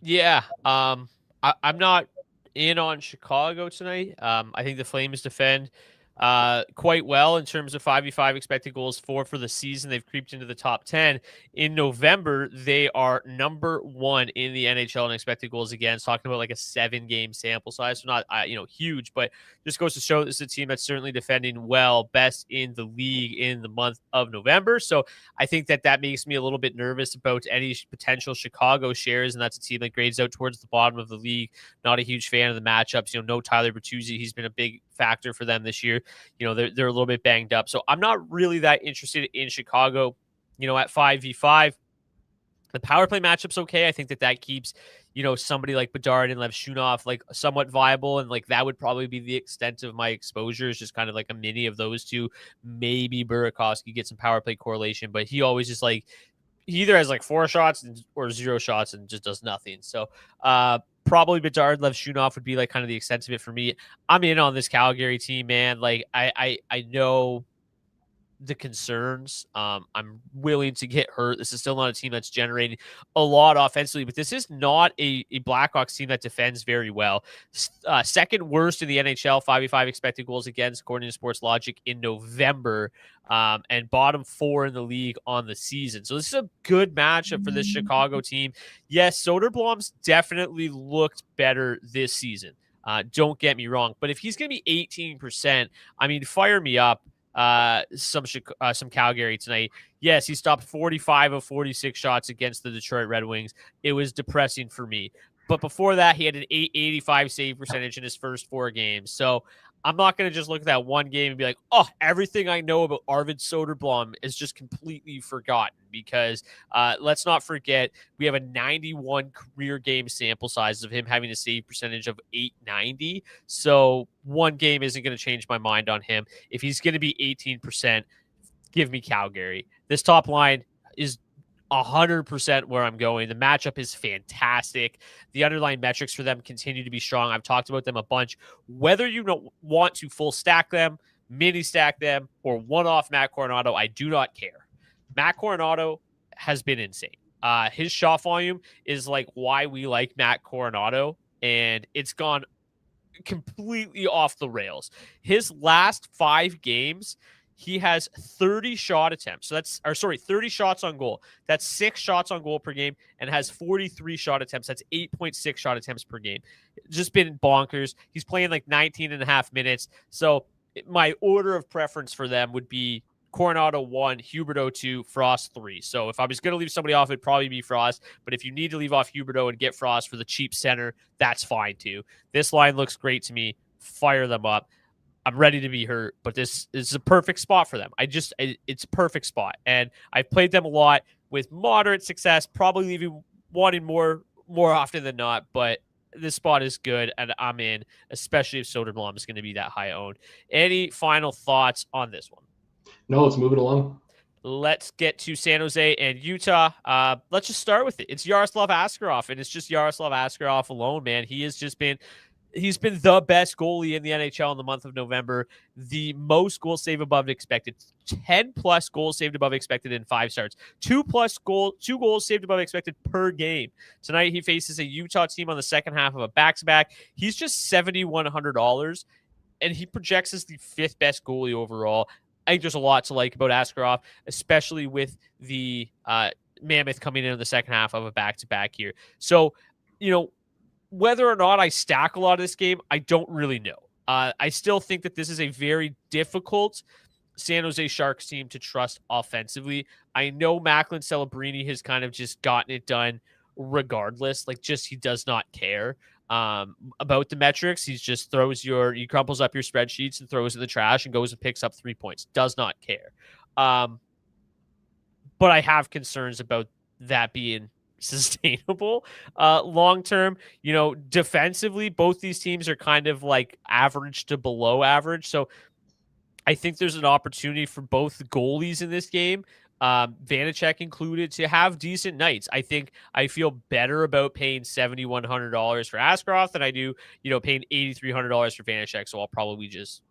Yeah. I'm not in on Chicago tonight. I think the Flames defend quite well in terms of 5v5 expected goals for the season. They've creeped into the top 10. In November, they are number 1 in the NHL in expected goals against, talking about like a 7-game sample size. So not, huge, but just goes to show this is a team that's certainly defending well, best in the league in the month of November. So I think that makes me a little bit nervous about any potential Chicago shares, and that's a team that grades out towards the bottom of the league. Not a huge fan of the matchups. No Tyler Bertuzzi. He's been a big factor for them this year. They're a little bit banged up. So I'm not really that interested in Chicago, at 5v5. The power play matchup's okay. I think that keeps, somebody like Bedard and Levshunov like somewhat viable. And like that would probably be the extent of my exposure, is just kind of like a mini of those two. Maybe Burakovsky gets some power play correlation, but he always just like, he either has like 4 shots or 0 shots and just does nothing. So probably Bedard, Levshunov would be like kind of the extent of it for me. I'm in on this Calgary team, man. Like I know the concerns. I'm willing to get hurt. This is still not a team that's generating a lot offensively, but this is not a Blackhawks team that defends very well. Second worst in the NHL, 5v5 expected goals against, according to Sports Logic, in November, and bottom 4 in the league on the season. So this is a good matchup for this Chicago team. Yes, Soderblom's definitely looked better this season. Don't get me wrong, but if he's going to be 18%, I mean, fire me up. Some Calgary tonight. Yes, he stopped 45 of 46 shots against the Detroit Red Wings. It was depressing for me. But before that, he had an 885 save percentage in his first 4 games. So I'm not going to just look at that one game and be like, oh, everything I know about Arvid Soderblom is just completely forgotten, because let's not forget we have a 91 career game sample size of him having a save percentage of 890. So one game isn't going to change my mind on him. If he's going to be 18%, give me Calgary. This top line is 100% where I'm going. The matchup is fantastic. The underlying metrics for them continue to be strong. I've talked about them a bunch. Whether you don't want to full stack them, mini stack them, or one-off Matt Coronado, I do not care. Matt Coronado has been insane. His shot volume is like why we like Matt Coronado, and it's gone completely off the rails. His last 5 games, he has 30 shot attempts. 30 shots on goal. That's 6 shots on goal per game, and has 43 shot attempts. That's 8.6 shot attempts per game. Just been bonkers. He's playing like 19 and a half minutes. So my order of preference for them would be Coronado 1, Huberdeau 2, Frost 3. So if I was going to leave somebody off, it'd probably be Frost. But if you need to leave off Huberdeau and get Frost for the cheap center, that's fine too. This line looks great to me. Fire them up. I'm ready to be hurt, but this is a perfect spot for them. It's a perfect spot. And I've played them a lot with moderate success, probably leaving wanting more often than not, but this spot is good, and I'm in, especially if Soderblom is going to be that high owned. Any final thoughts on this one? No, let's move it along. Let's get to San Jose and Utah. Let's just start with it. It's Yaroslav Askarov, and it's just Yaroslav Askarov alone, man. He's been the best goalie in the NHL in the month of November. The most goals saved above expected. 10 plus goals saved above expected in 5 starts. 2 goals saved above expected per game. Tonight he faces a Utah team on the second half of a back-to-back. He's just $7,100, and he projects as the 5th best goalie overall. I think there's a lot to like about Askarov, especially with the Mammoth coming in the second half of a back-to-back here. So, whether or not I stack a lot of this game, I don't really know. I still think that this is a very difficult San Jose Sharks team to trust offensively. I know Macklin Celebrini has kind of just gotten it done regardless. He does not care about the metrics. He just he crumples up your spreadsheets and throws in the trash and goes and picks up 3 points. Does not care. But I have concerns about that being sustainable long term. Defensively, both these teams are kind of like average to below average. So I think there's an opportunity for both goalies in this game, Vanacek included, to have decent nights. I feel better about paying $7,100 for Askarov than I do, paying $8,300 for Vanacek. So I'll probably just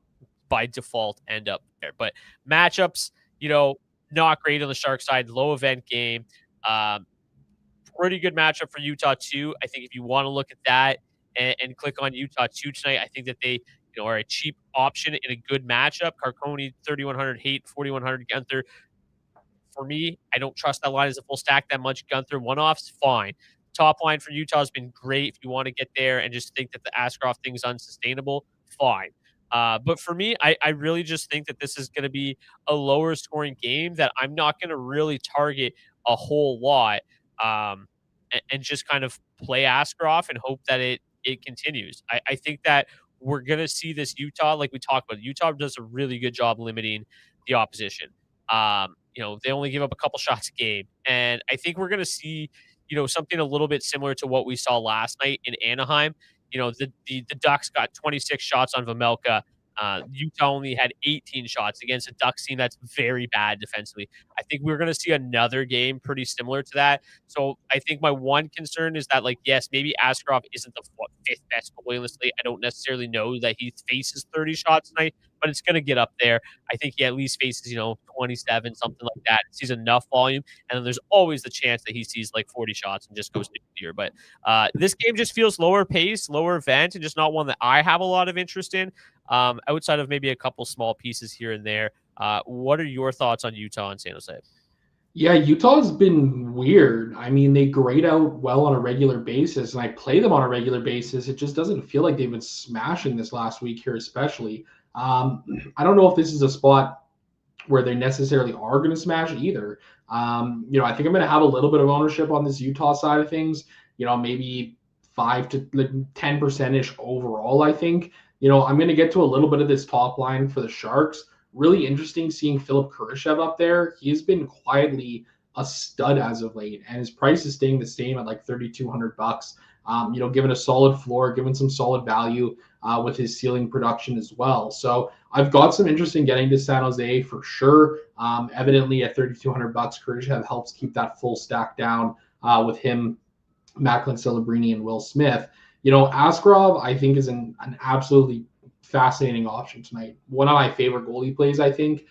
by default end up there. But matchups, not great on the Shark side. Low event game. Pretty good matchup for Utah too. I think if you want to look at that and click on Utah 2 tonight, I think that they are a cheap option in a good matchup. Carcone 3,100, Haight 4,100, Gunther. For me, I don't trust that line as a full stack that much. Gunther one-offs, fine. Top line for Utah has been great. If you want to get there and just think that the Askarov thing is unsustainable, fine. But for me, I really just think that this is going to be a lower scoring game that I'm not going to really target a whole lot. And just kind of play Askarov and hope that it continues. I think that we're going to see this Utah, like we talked about. Utah does a really good job limiting the opposition. They only give up a couple shots a game. And I think we're going to see, something a little bit similar to what we saw last night in Anaheim. The Ducks got 26 shots on Vejmelka. Utah only had 18 shots against a Ducks team that's very bad defensively. I think we're going to see another game pretty similar to that. So I think my one concern is that, yes, maybe Askarov isn't the 5th best goalie in the slate. I don't necessarily know that he faces 30 shots tonight, but it's going to get up there. I think he at least faces, 27, something like that. He sees enough volume, and then there's always the chance that he sees 40 shots and just goes nuclear. But this game just feels lower pace, lower event, and just not one that I have a lot of interest in. Outside of maybe a couple small pieces here and there. What are your thoughts on Utah and San Jose? Yeah, Utah's been weird. I mean, they grade out well on a regular basis, and I play them on a regular basis. It just doesn't feel like they've been smashing this last week here, especially. I don't know if this is a spot where they necessarily are going to smash either. I think I'm going to have a little bit of ownership on this Utah side of things. Maybe 5 to 10% overall, I think. I'm going to get to a little bit of this top line for the Sharks. Really interesting seeing Philip Kurashev up there. He's been quietly a stud as of late, and his price is staying the same at $3,200. Given a solid floor, given some solid value with his ceiling production as well. So I've got some interest in getting to San Jose for sure. Evidently at $3,200, Kurashev helps keep that full stack down with him, Macklin Celebrini, and Will Smith. Askarov, I think, is an absolutely fascinating option tonight. One of my favorite goalie plays, I think.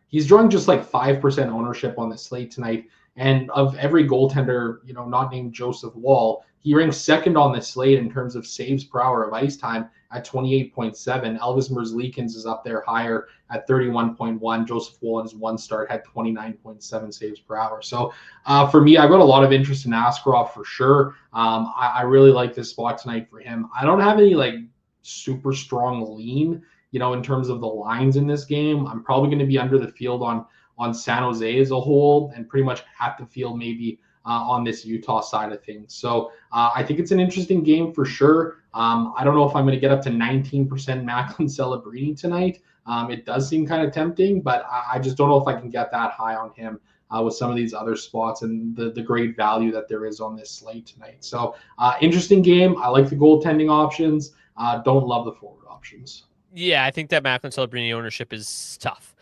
He's drawing just 5% ownership on the slate tonight. And of every goaltender, not named Joseph Wall, He ranks second on the slate in terms of saves per hour of ice time at 28.7. Elvis Merzlikins is up there higher at 31.1. Joseph Wolin's one start had 29.7 saves per hour. So for me, I've got a lot of interest in Askarov for sure. I really like this spot tonight for him. I don't have any like super strong lean, in terms of the lines in this game. I'm probably going to be under the field on San Jose as a whole, and pretty much at the field maybe on this Utah side of things. So I think it's an interesting game for sure. I don't know if I'm going to get up to 19% Macklin Celebrini tonight. It does seem kind of tempting, but I just don't know if I can get that high on him with some of these other spots and the great value that there is on this slate tonight. So interesting game. I like the goaltending options. Don't love the forward options. Yeah, I think that Macklin Celebrini ownership is tough.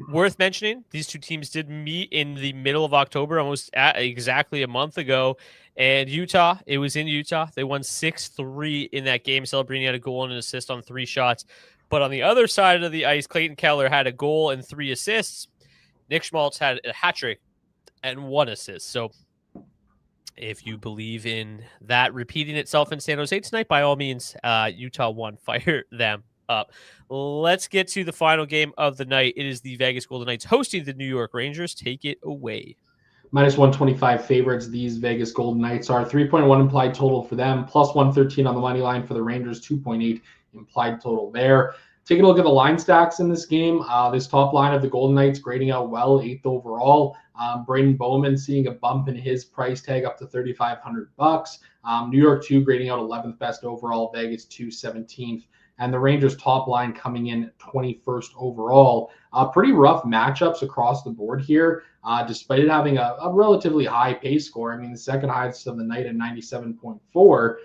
Worth mentioning, these two teams did meet in the middle of October, almost exactly a month ago. And Utah, it was in Utah. They won 6-3 in that game. Celebrini had a goal and an assist on 3 shots. But on the other side of the ice, Clayton Keller had a goal and 3 assists. Nick Schmaltz had a hat trick and 1 assist. So if you believe in that repeating itself in San Jose tonight, by all means, Utah won. Fire them up. Let's get to the final game of the night. It is the Vegas Golden Knights hosting the New York Rangers. Take it away. Minus 125 favorites. These Vegas Golden Knights are 3.1 implied total for them, plus 113 on the money line for the Rangers, 2.8 implied total there. Taking a look at the line stacks in this game. This top line of the Golden Knights grading out well, 8th overall. Braden Bowman seeing a bump in his price tag up to $3,500. New York 2 grading out 11th best overall, Vegas 2 17th. And the Rangers top line coming in 21st overall. Pretty rough matchups across the board here, despite it having a relatively high pace score. I mean, the second highest of the night at 97.4.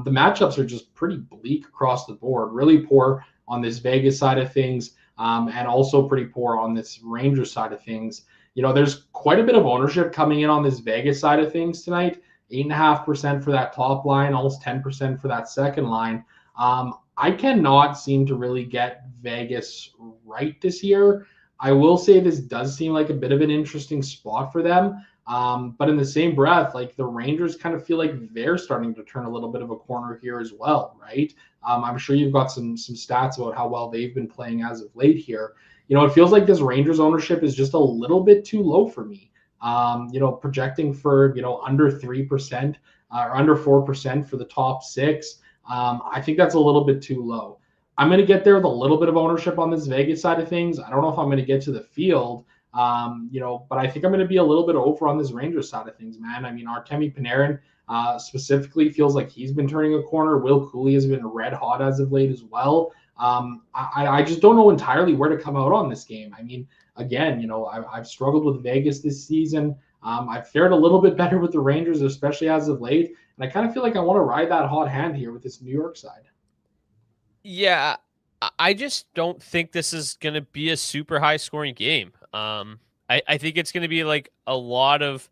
The matchups are just pretty bleak across the board. Really poor on this Vegas side of things, and also pretty poor on this Rangers side of things. There's quite a bit of ownership coming in on this Vegas side of things tonight. 8.5% for that top line, almost 10% for that second line. I cannot seem to really get Vegas right this year. I will say this does seem like a bit of an interesting spot for them. But in the same breath, like the Rangers kind of feel like they're starting to turn a little bit of a corner here as well, right? I'm sure you've got some stats about how well they've been playing as of late here. It feels like this Rangers ownership is just a little bit too low for me. Projecting for, under 3% or under 4% for the top 6. I think that's a little bit too low. I'm going to get there with a little bit of ownership on this Vegas side of things. I don't know if I'm going to get to the field, but I think I'm going to be a little bit over on this Rangers side of things, man. I mean, Artemi Panarin specifically feels like he's been turning a corner. Will Cooley has been red hot as of late as well. I just don't know entirely where to come out on this game. I mean, again, I've struggled with Vegas this season. I've fared a little bit better with the Rangers, especially as of late. And I kind of feel like I want to ride that hot hand here with this New York side. Yeah, I just don't think this is going to be a super high scoring game. I think it's going to be like a lot of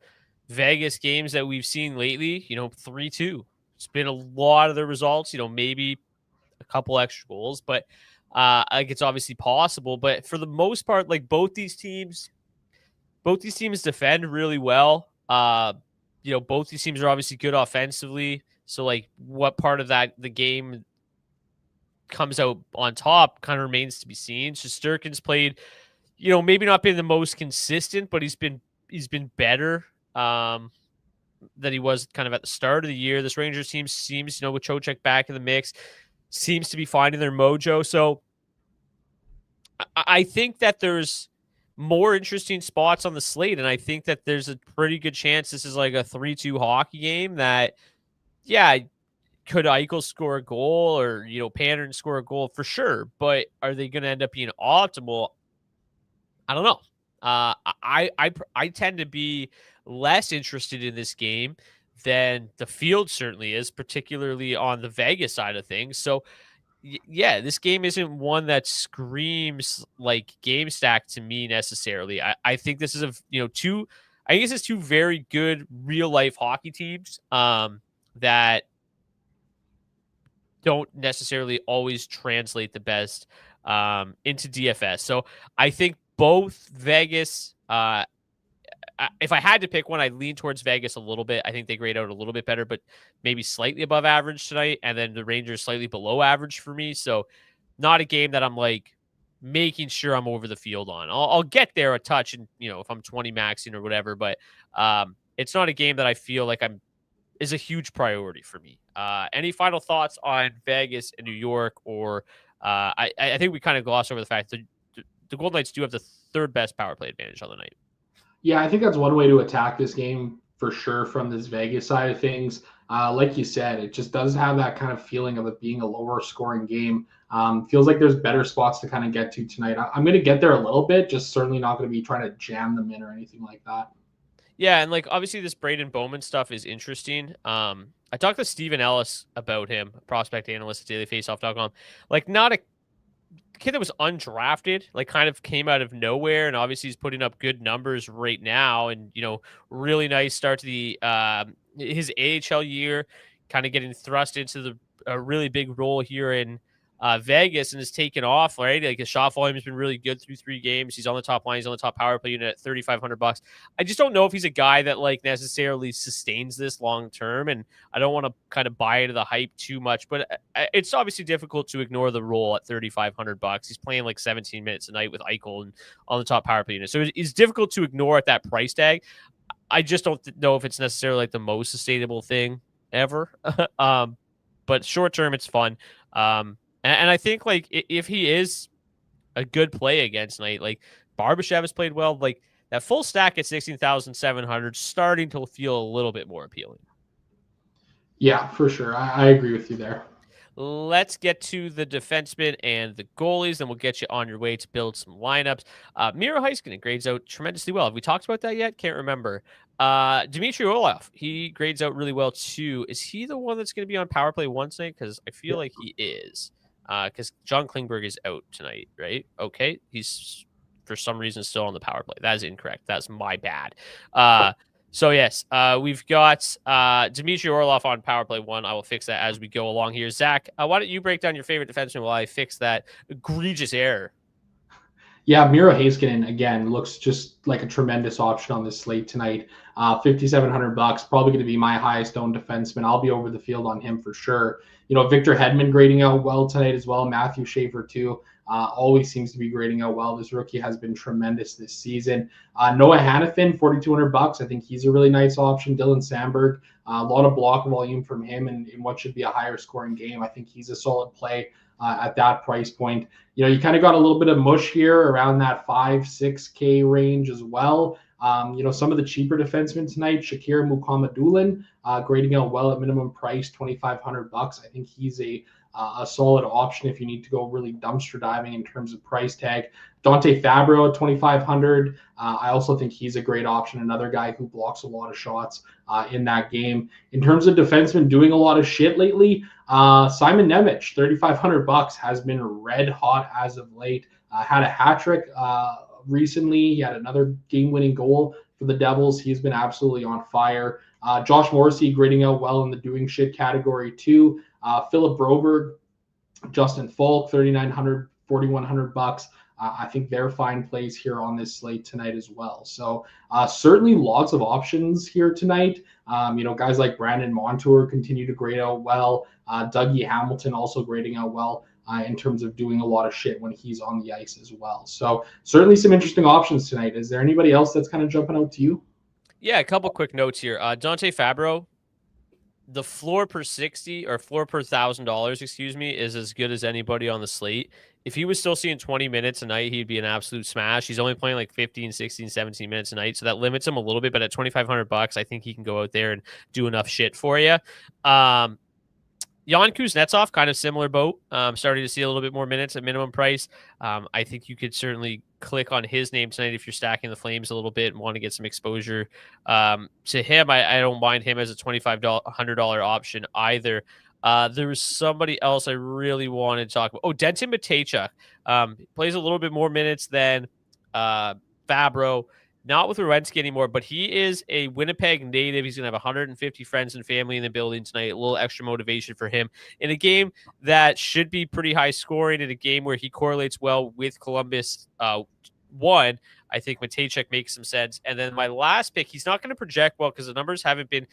Vegas games that we've seen lately, 3-2. It's been a lot of the results, maybe a couple extra goals, but like it's obviously possible. But for the most part, like both these teams defend really well. Both these teams are obviously good offensively. So like what part of the game comes out on top kind of remains to be seen. Shesterkin's played, maybe not been the most consistent, but he's been better than he was kind of at the start of the year. This Rangers team seems, with Trocheck back in the mix, seems to be finding their mojo. So I think that there's more interesting spots on the slate, and I think that there's a pretty good chance this is like a 3-2 hockey game that, yeah, could Eichel score a goal or, Panarin score a goal for sure, but are they going to end up being optimal? I don't know. I tend to be less interested in this game than the field certainly is, particularly on the Vegas side of things. So, yeah, this game isn't one that screams like game stack to me necessarily. I think this is I guess it's two very good real life hockey teams that don't necessarily always translate the best into DFS. So I think both Vegas if I had to pick one, I'd lean towards Vegas a little bit. I think they grade out a little bit better, but maybe slightly above average tonight. And then the Rangers slightly below average for me. So not a game that I'm like making sure I'm over the field on. I'll get there a touch, and if I'm 20 maxing or whatever, but it's not a game that I feel like is a huge priority for me. Any final thoughts on Vegas and New York, or I think we kind of glossed over the fact that the Golden Knights do have the third best power play advantage on the night. Yeah, I think that's one way to attack this game for sure from this Vegas side of things. Like you said, it just does have that kind of feeling of it being a lower scoring game. Feels like there's better spots to kind of get to tonight. I'm going to get there a little bit, just certainly not going to be trying to jam them in or anything like that. Yeah, and like obviously this Braden Bowman stuff is interesting. I talked to Steven Ellis about him, prospect analyst at dailyfaceoff.com. Like not a kid that was undrafted, like kind of came out of nowhere, and obviously he's putting up good numbers right now, and really nice start to the his AHL year, kind of getting thrust into a really big role here in Vegas, and has taken off, right? Like his shot volume has been really good through 3 games. He's on the top line. He's on the top power play unit at $3,500. I just don't know if he's a guy that like necessarily sustains this long term, and I don't want to kind of buy into the hype too much. But it's obviously difficult to ignore the role at $3,500. He's playing like 17 minutes a night with Eichel and on the top power play unit, so it's difficult to ignore at that price tag. I just don't know if it's necessarily like the most sustainable thing ever. But short term, it's fun. And I think like if he is a good play again tonight, like Barbashev has played well, like that full stack at 16,700 starting to feel a little bit more appealing. Yeah, for sure. I agree with you there. Let's get to the defensemen and the goalies, then we'll get you on your way to build some lineups. Miro Heiskanen grades out tremendously well. Have we talked about that yet? Can't remember. Dmitry Orlov, he grades out really well too. Is he the one that's going to be on power play one tonight? Because I feel like he is. Because John Klingberg is out tonight, right? Okay. He's, for some reason, still on the power play. That is incorrect. That's my bad. So, yes, we've got Dmitry Orlov on power play 1. I will fix that as we go along here. Zach, why don't you break down your favorite defenseman while I fix that egregious error? Yeah, Miro Heiskanen again looks just like a tremendous option on this slate tonight. $5,700, probably going to be my highest owned defenseman. I'll be over the field on him for sure. Victor Hedman grading out well tonight as well. Matthew Schaefer too. Always seems to be grading out well. This rookie has been tremendous this season. Noah Hannafin, $4,200. I think he's a really nice option. Dylan Sandberg, a lot of block volume from him in what should be a higher scoring game. I think he's a solid play at that price point. You kind of got a little bit of mush here around that 5-6K range as well. Some of the cheaper defensemen tonight, Shakir Mukhamadullin, grading out well at minimum price, $2,500. I think he's a solid option if you need to go really dumpster diving in terms of price tag. Dante Fabro at $2,500. I also think he's a great option. Another guy who blocks a lot of shots in that game. In terms of defensemen doing a lot of shit lately, Simon Nemec, $3,500, has been red hot as of late. Had a hat trick recently. He had another game-winning goal for the Devils. He's been absolutely on fire. Josh Morrissey grading out well in the doing shit category too. Philip Broberg, Justin Falk, $3,900, $4,100. I think they're fine plays here on this slate tonight as well. So certainly lots of options here tonight. Guys like Brandon Montour continue to grade out well. Dougie Hamilton also grading out well in terms of doing a lot of shit when he's on the ice as well. So certainly some interesting options tonight. Is there anybody else that's kind of jumping out to you? Yeah, a couple quick notes here. Dante Fabro, the floor per 60 or floor per $1,000, excuse me, is as good as anybody on the slate. If he was still seeing 20 minutes a night, he'd be an absolute smash. He's only playing like 15, 16, 17 minutes a night, so that limits him a little bit, but at $2,500, I think he can go out there and do enough shit for you. Jan Kuznetsov, kind of similar boat. Starting to see a little bit more minutes at minimum price. I think you could certainly click on his name tonight if you're stacking the Flames a little bit and want to get some exposure to him. I don't mind him as a $2,500 option either. There was somebody else I really wanted to talk about. Oh, Denton Matejchuk plays a little bit more minutes than Fabro. Not with Werenski anymore, but he is a Winnipeg native. He's going to have 150 friends and family in the building tonight. A little extra motivation for him in a game that should be pretty high scoring, in a game where he correlates well with Columbus one, I think Matejchuk makes some sense. And then my last pick, he's not going to project well because the numbers haven't been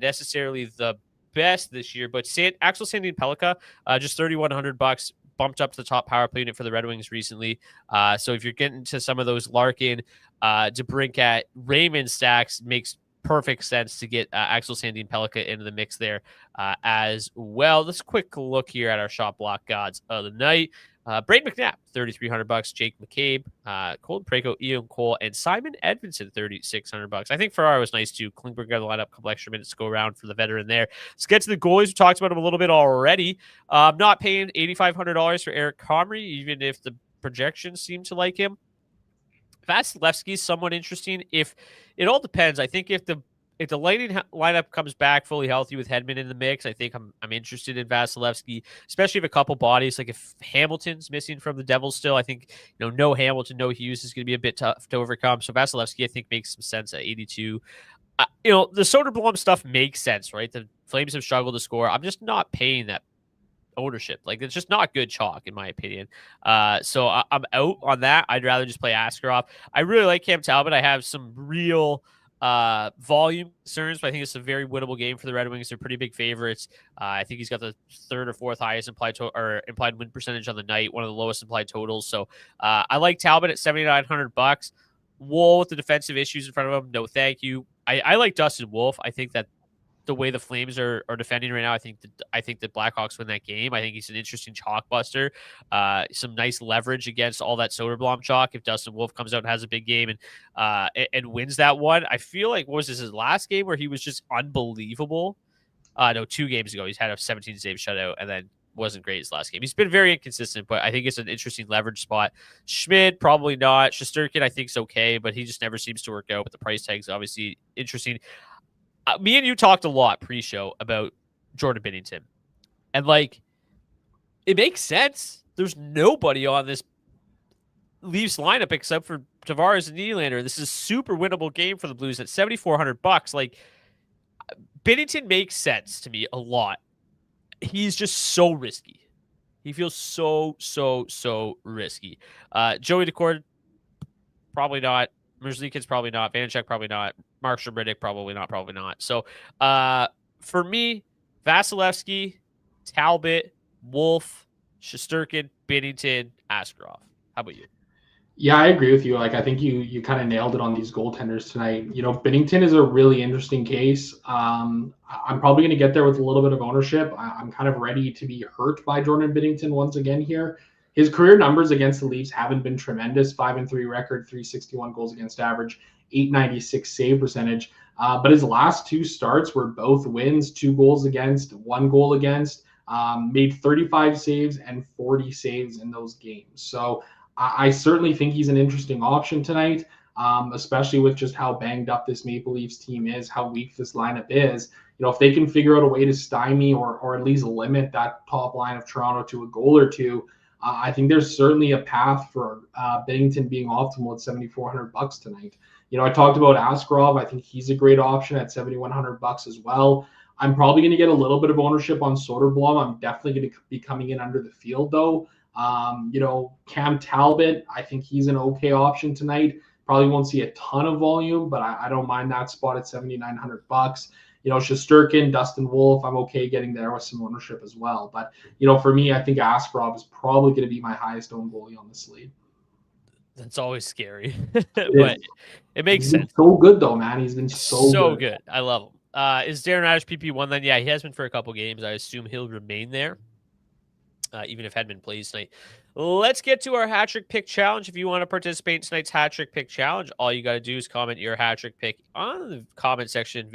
necessarily the best this year. But Axel Sandin Pellikka, just $3,100, bumped up to the top power play unit for the Red Wings recently. So if you're getting to some of those Larkin, DeBrincat, Raymond stacks, makes perfect sense to get Axel Sandin Pellikka into the mix there as well. Let's quick look here at our shot block gods of the night. Braden McNabb, $3,300. Jake McCabe, Colton Parayko, Ian Cole, and Simon Edmondson, $3,600. I think Ferrari was nice too. Klingberg got a lineup, a couple extra minutes to go around for the veteran there. Let's get to the goalies. We talked about him a little bit already. I'm not paying $8,500 for Eric Comrie, even if the projections seem to like him. Vasilevsky is somewhat interesting. If it all depends, I think if the Lightning lineup comes back fully healthy with Hedman in the mix, I think I'm interested in Vasilevsky, especially if a couple bodies, like if Hamilton's missing from the Devils still, I think, no Hamilton, no Hughes is going to be a bit tough to overcome. So Vasilevsky, I think, makes some sense at 82. The Soderblom stuff makes sense, right? The Flames have struggled to score. I'm just not paying that ownership. Like, it's just not good chalk, in my opinion. So I'm out on that. I'd rather just play Askarov. I really like Cam Talbot. I have some real volume concerns, but I think it's a very winnable game for the Red Wings. They're pretty big favorites. I think he's got the third or fourth highest implied win percentage on the night, one of the lowest implied totals. So I like Talbot at $7,900. Wool with the defensive issues in front of him, no thank you. I like Dustin Wolf. I think that the way the Flames are defending right now, I think the Blackhawks win that game. I think he's an interesting chalk buster. Some nice leverage against all that Soderblom chalk if Dustin Wolf comes out and has a big game and wins that one. I feel like, what was this, his last game where he was just unbelievable? No, 2 games ago. He's had a 17-save shutout and then wasn't great his last game. He's been very inconsistent, but I think it's an interesting leverage spot. Schmidt, probably not. Shesterkin, I think, is okay, but he just never seems to work out. But the price tag's obviously interesting. Me and you talked a lot pre-show about Jordan Binnington. And, it makes sense. There's nobody on this Leafs lineup except for Tavares and Nylander. This is a super winnable game for the Blues at $7,400. Binnington makes sense to me a lot. He's just so risky. He feels so risky. Joey Decord, probably not. Merzlikins, probably not. Vanacek, probably not. Markstrom, Riddick, probably not. So for me, Vasilevsky, Talbot, Wolf, Shesterkin, Binnington, Askarov. How about you? Yeah, I agree with you. I think you kind of nailed it on these goaltenders tonight. Binnington is a really interesting case. I'm probably going to get there with a little bit of ownership. I'm kind of ready to be hurt by Jordan Binnington once again here. His career numbers against the Leafs haven't been tremendous. 5-3 record, 361 goals against average, 896 save percentage. But his last 2 starts were both wins, 2 goals against, 1 goal against. Made 35 saves and 40 saves in those games. So I certainly think he's an interesting option tonight, especially with just how banged up this Maple Leafs team is, how weak this lineup is. If they can figure out a way to stymie or at least limit that top line of Toronto to a goal or two, I think there's certainly a path for Binnington being optimal at $7,400 tonight. I talked about Askarov. I think he's a great option at $7,100 as well. I'm probably going to get a little bit of ownership on Soderblom. I'm definitely going to be coming in under the field, though. Cam Talbot, I think he's an okay option tonight. Probably won't see a ton of volume, but I don't mind that spot at $7,900. Shesterkin, Dustin Wolf, I'm okay getting there with some ownership as well. But, for me, I think Askarov is probably going to be my highest owned goalie on the slate. That's always scary, but it makes sense. So good, though, man. He's been so good. I love him. Is Darren Raddysh PP1 then? Yeah, he has been for a couple games. I assume he'll remain there, even if Hedman plays tonight. Let's get to our hat trick pick challenge. If you want to participate in tonight's hat trick pick challenge, all you got to do is comment your hat trick pick on the comment section of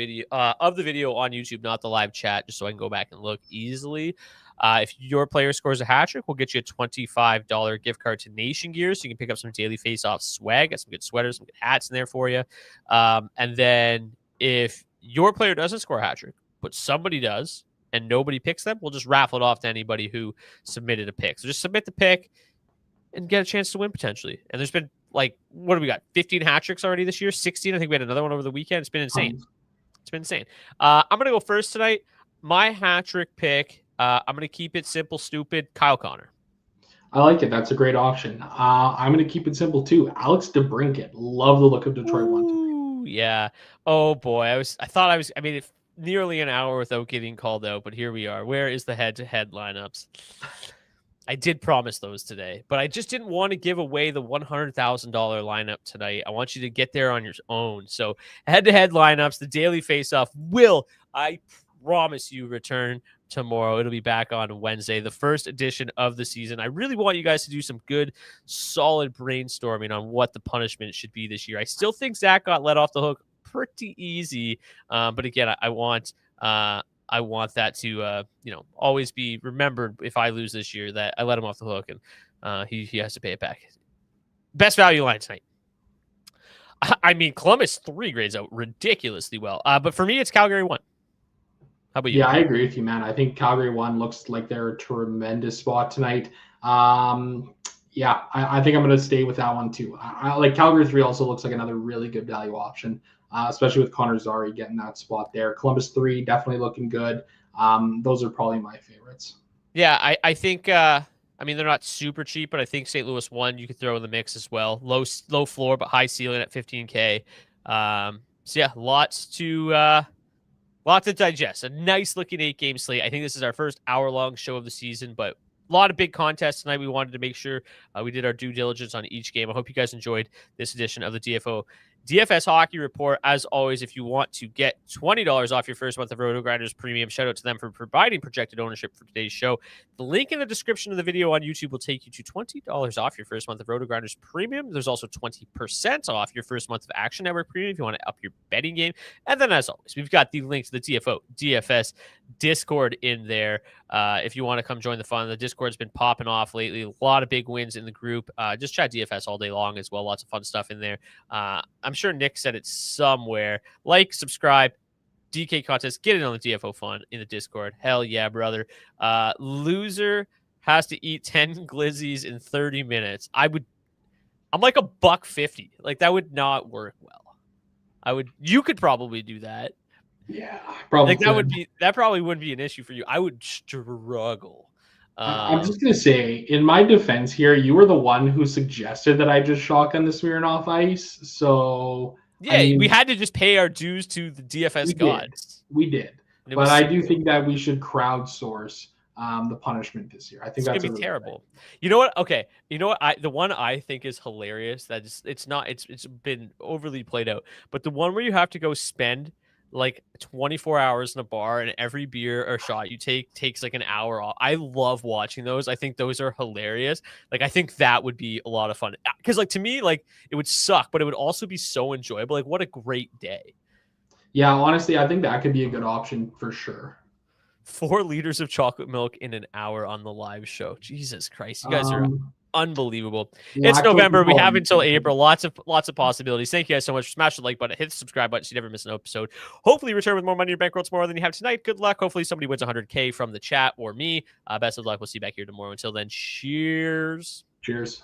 the video on YouTube, not the live chat, just so I can go back and look easily. If your player scores a hat trick, we'll get you a $25 gift card to Nation Gear, so you can pick up some daily face-off swag. Got some good sweaters, some good hats in there for you. And then if your player doesn't score a hat trick, but somebody does, and nobody picks them, we'll just raffle it off to anybody who submitted a pick. So just submit the pick and get a chance to win potentially. And there's been, what do we got? 15 hat tricks already this year? 16. I think we had another one over the weekend. It's been insane. I'm going to go first tonight. My hat trick pick, I'm going to keep it simple, stupid. Kyle Connor. I like it. That's a great option. I'm going to keep it simple too. Alex DeBrincat. Love the look of Detroit one tonight. Ooh, yeah. Oh boy, I thought I was. I mean, nearly an hour without getting called out, but here we are. Where is the head-to-head lineups? I did promise those today, but I just didn't want to give away the $100,000 lineup tonight. I want you to get there on your own. So head-to-head lineups, the daily face-off will, I promise you, return tomorrow. It'll be back on Wednesday, the first edition of the season. I really want you guys to do some good, solid brainstorming on what the punishment should be this year. I still think Zach got let off the hook pretty easy, but again, I want that to always be remembered if I lose this year that I let him off the hook and he has to pay it back. Best value line tonight. I mean, Columbus 3 grades out ridiculously well, but for me, it's Calgary 1. How about you? Yeah, I agree with you, man. I think Calgary 1 looks like they're a tremendous spot tonight. Yeah, I think I'm going to stay with that one too. I like Calgary 3 also looks like another really good value option, especially with Connor Zary getting that spot there. Columbus 3 definitely looking good. Those are probably my favorites. Yeah, I think I mean they're not super cheap, but I think St. Louis 1 you could throw in the mix as well. Low floor but high ceiling at 15K. So yeah, lots to digest. A nice looking 8-game slate. I think this is our first hour-long show of the season, but a lot of big contests tonight. We wanted to make sure we did our due diligence on each game. I hope you guys enjoyed this edition of the DFS Hockey Report. As always, if you want to get $20 off your first month of Roto Grinders Premium, shout out to them for providing projected ownership for today's show. The link in the description of the video on YouTube will take you to $20 off your first month of Roto Grinders Premium. There's also 20% off your first month of Action Network Premium if you want to up your betting game. And then, as always, we've got the link to the DFS Discord in there. If you want to come join the fun, the Discord's been popping off lately. A lot of big wins in the group. Just chat DFS all day long as well. Lots of fun stuff in there. I'm sure Nick said it somewhere. Like, subscribe, DK contest, get it on the DFO fun in the Discord. Hell yeah, brother. Loser has to eat 10 glizzies in 30 minutes. I'm like $1.50. Like that would not work well. You could probably do that. Yeah, probably. Like that probably wouldn't be an issue for you. I would struggle. I'm just gonna say, in my defense here, you were the one who suggested that I just shotgun the Smirnoff Ice. So yeah, I mean, we had to just pay our dues to the DFS gods. We did, but I do think that we should crowdsource the punishment this year. I think that's gonna be terrible. You know what? Okay, you know what? The one I think is hilarious. That it's been overly played out, but the one where you have to go spend like 24 hours in a bar and every beer or shot you take takes like an hour off. I love watching those. I think those are hilarious. Like I think that would be a lot of fun because like to me like it would suck, but it would also be so enjoyable. Like what a great day. Yeah, honestly, I think that could be a good option for sure. 4 liters of chocolate milk in an hour on the live show. Jesus Christ, you guys are unbelievable. Yeah, it's November. We have until April. Lots of possibilities. Thank you guys so much. Smash the like button, hit the subscribe button so you never miss an episode. Hopefully return with more money in your bankroll tomorrow than you have tonight. Good luck. Hopefully somebody wins 100K from the chat or me. Best of luck. We'll see you back here tomorrow. Until then, cheers. Cheers.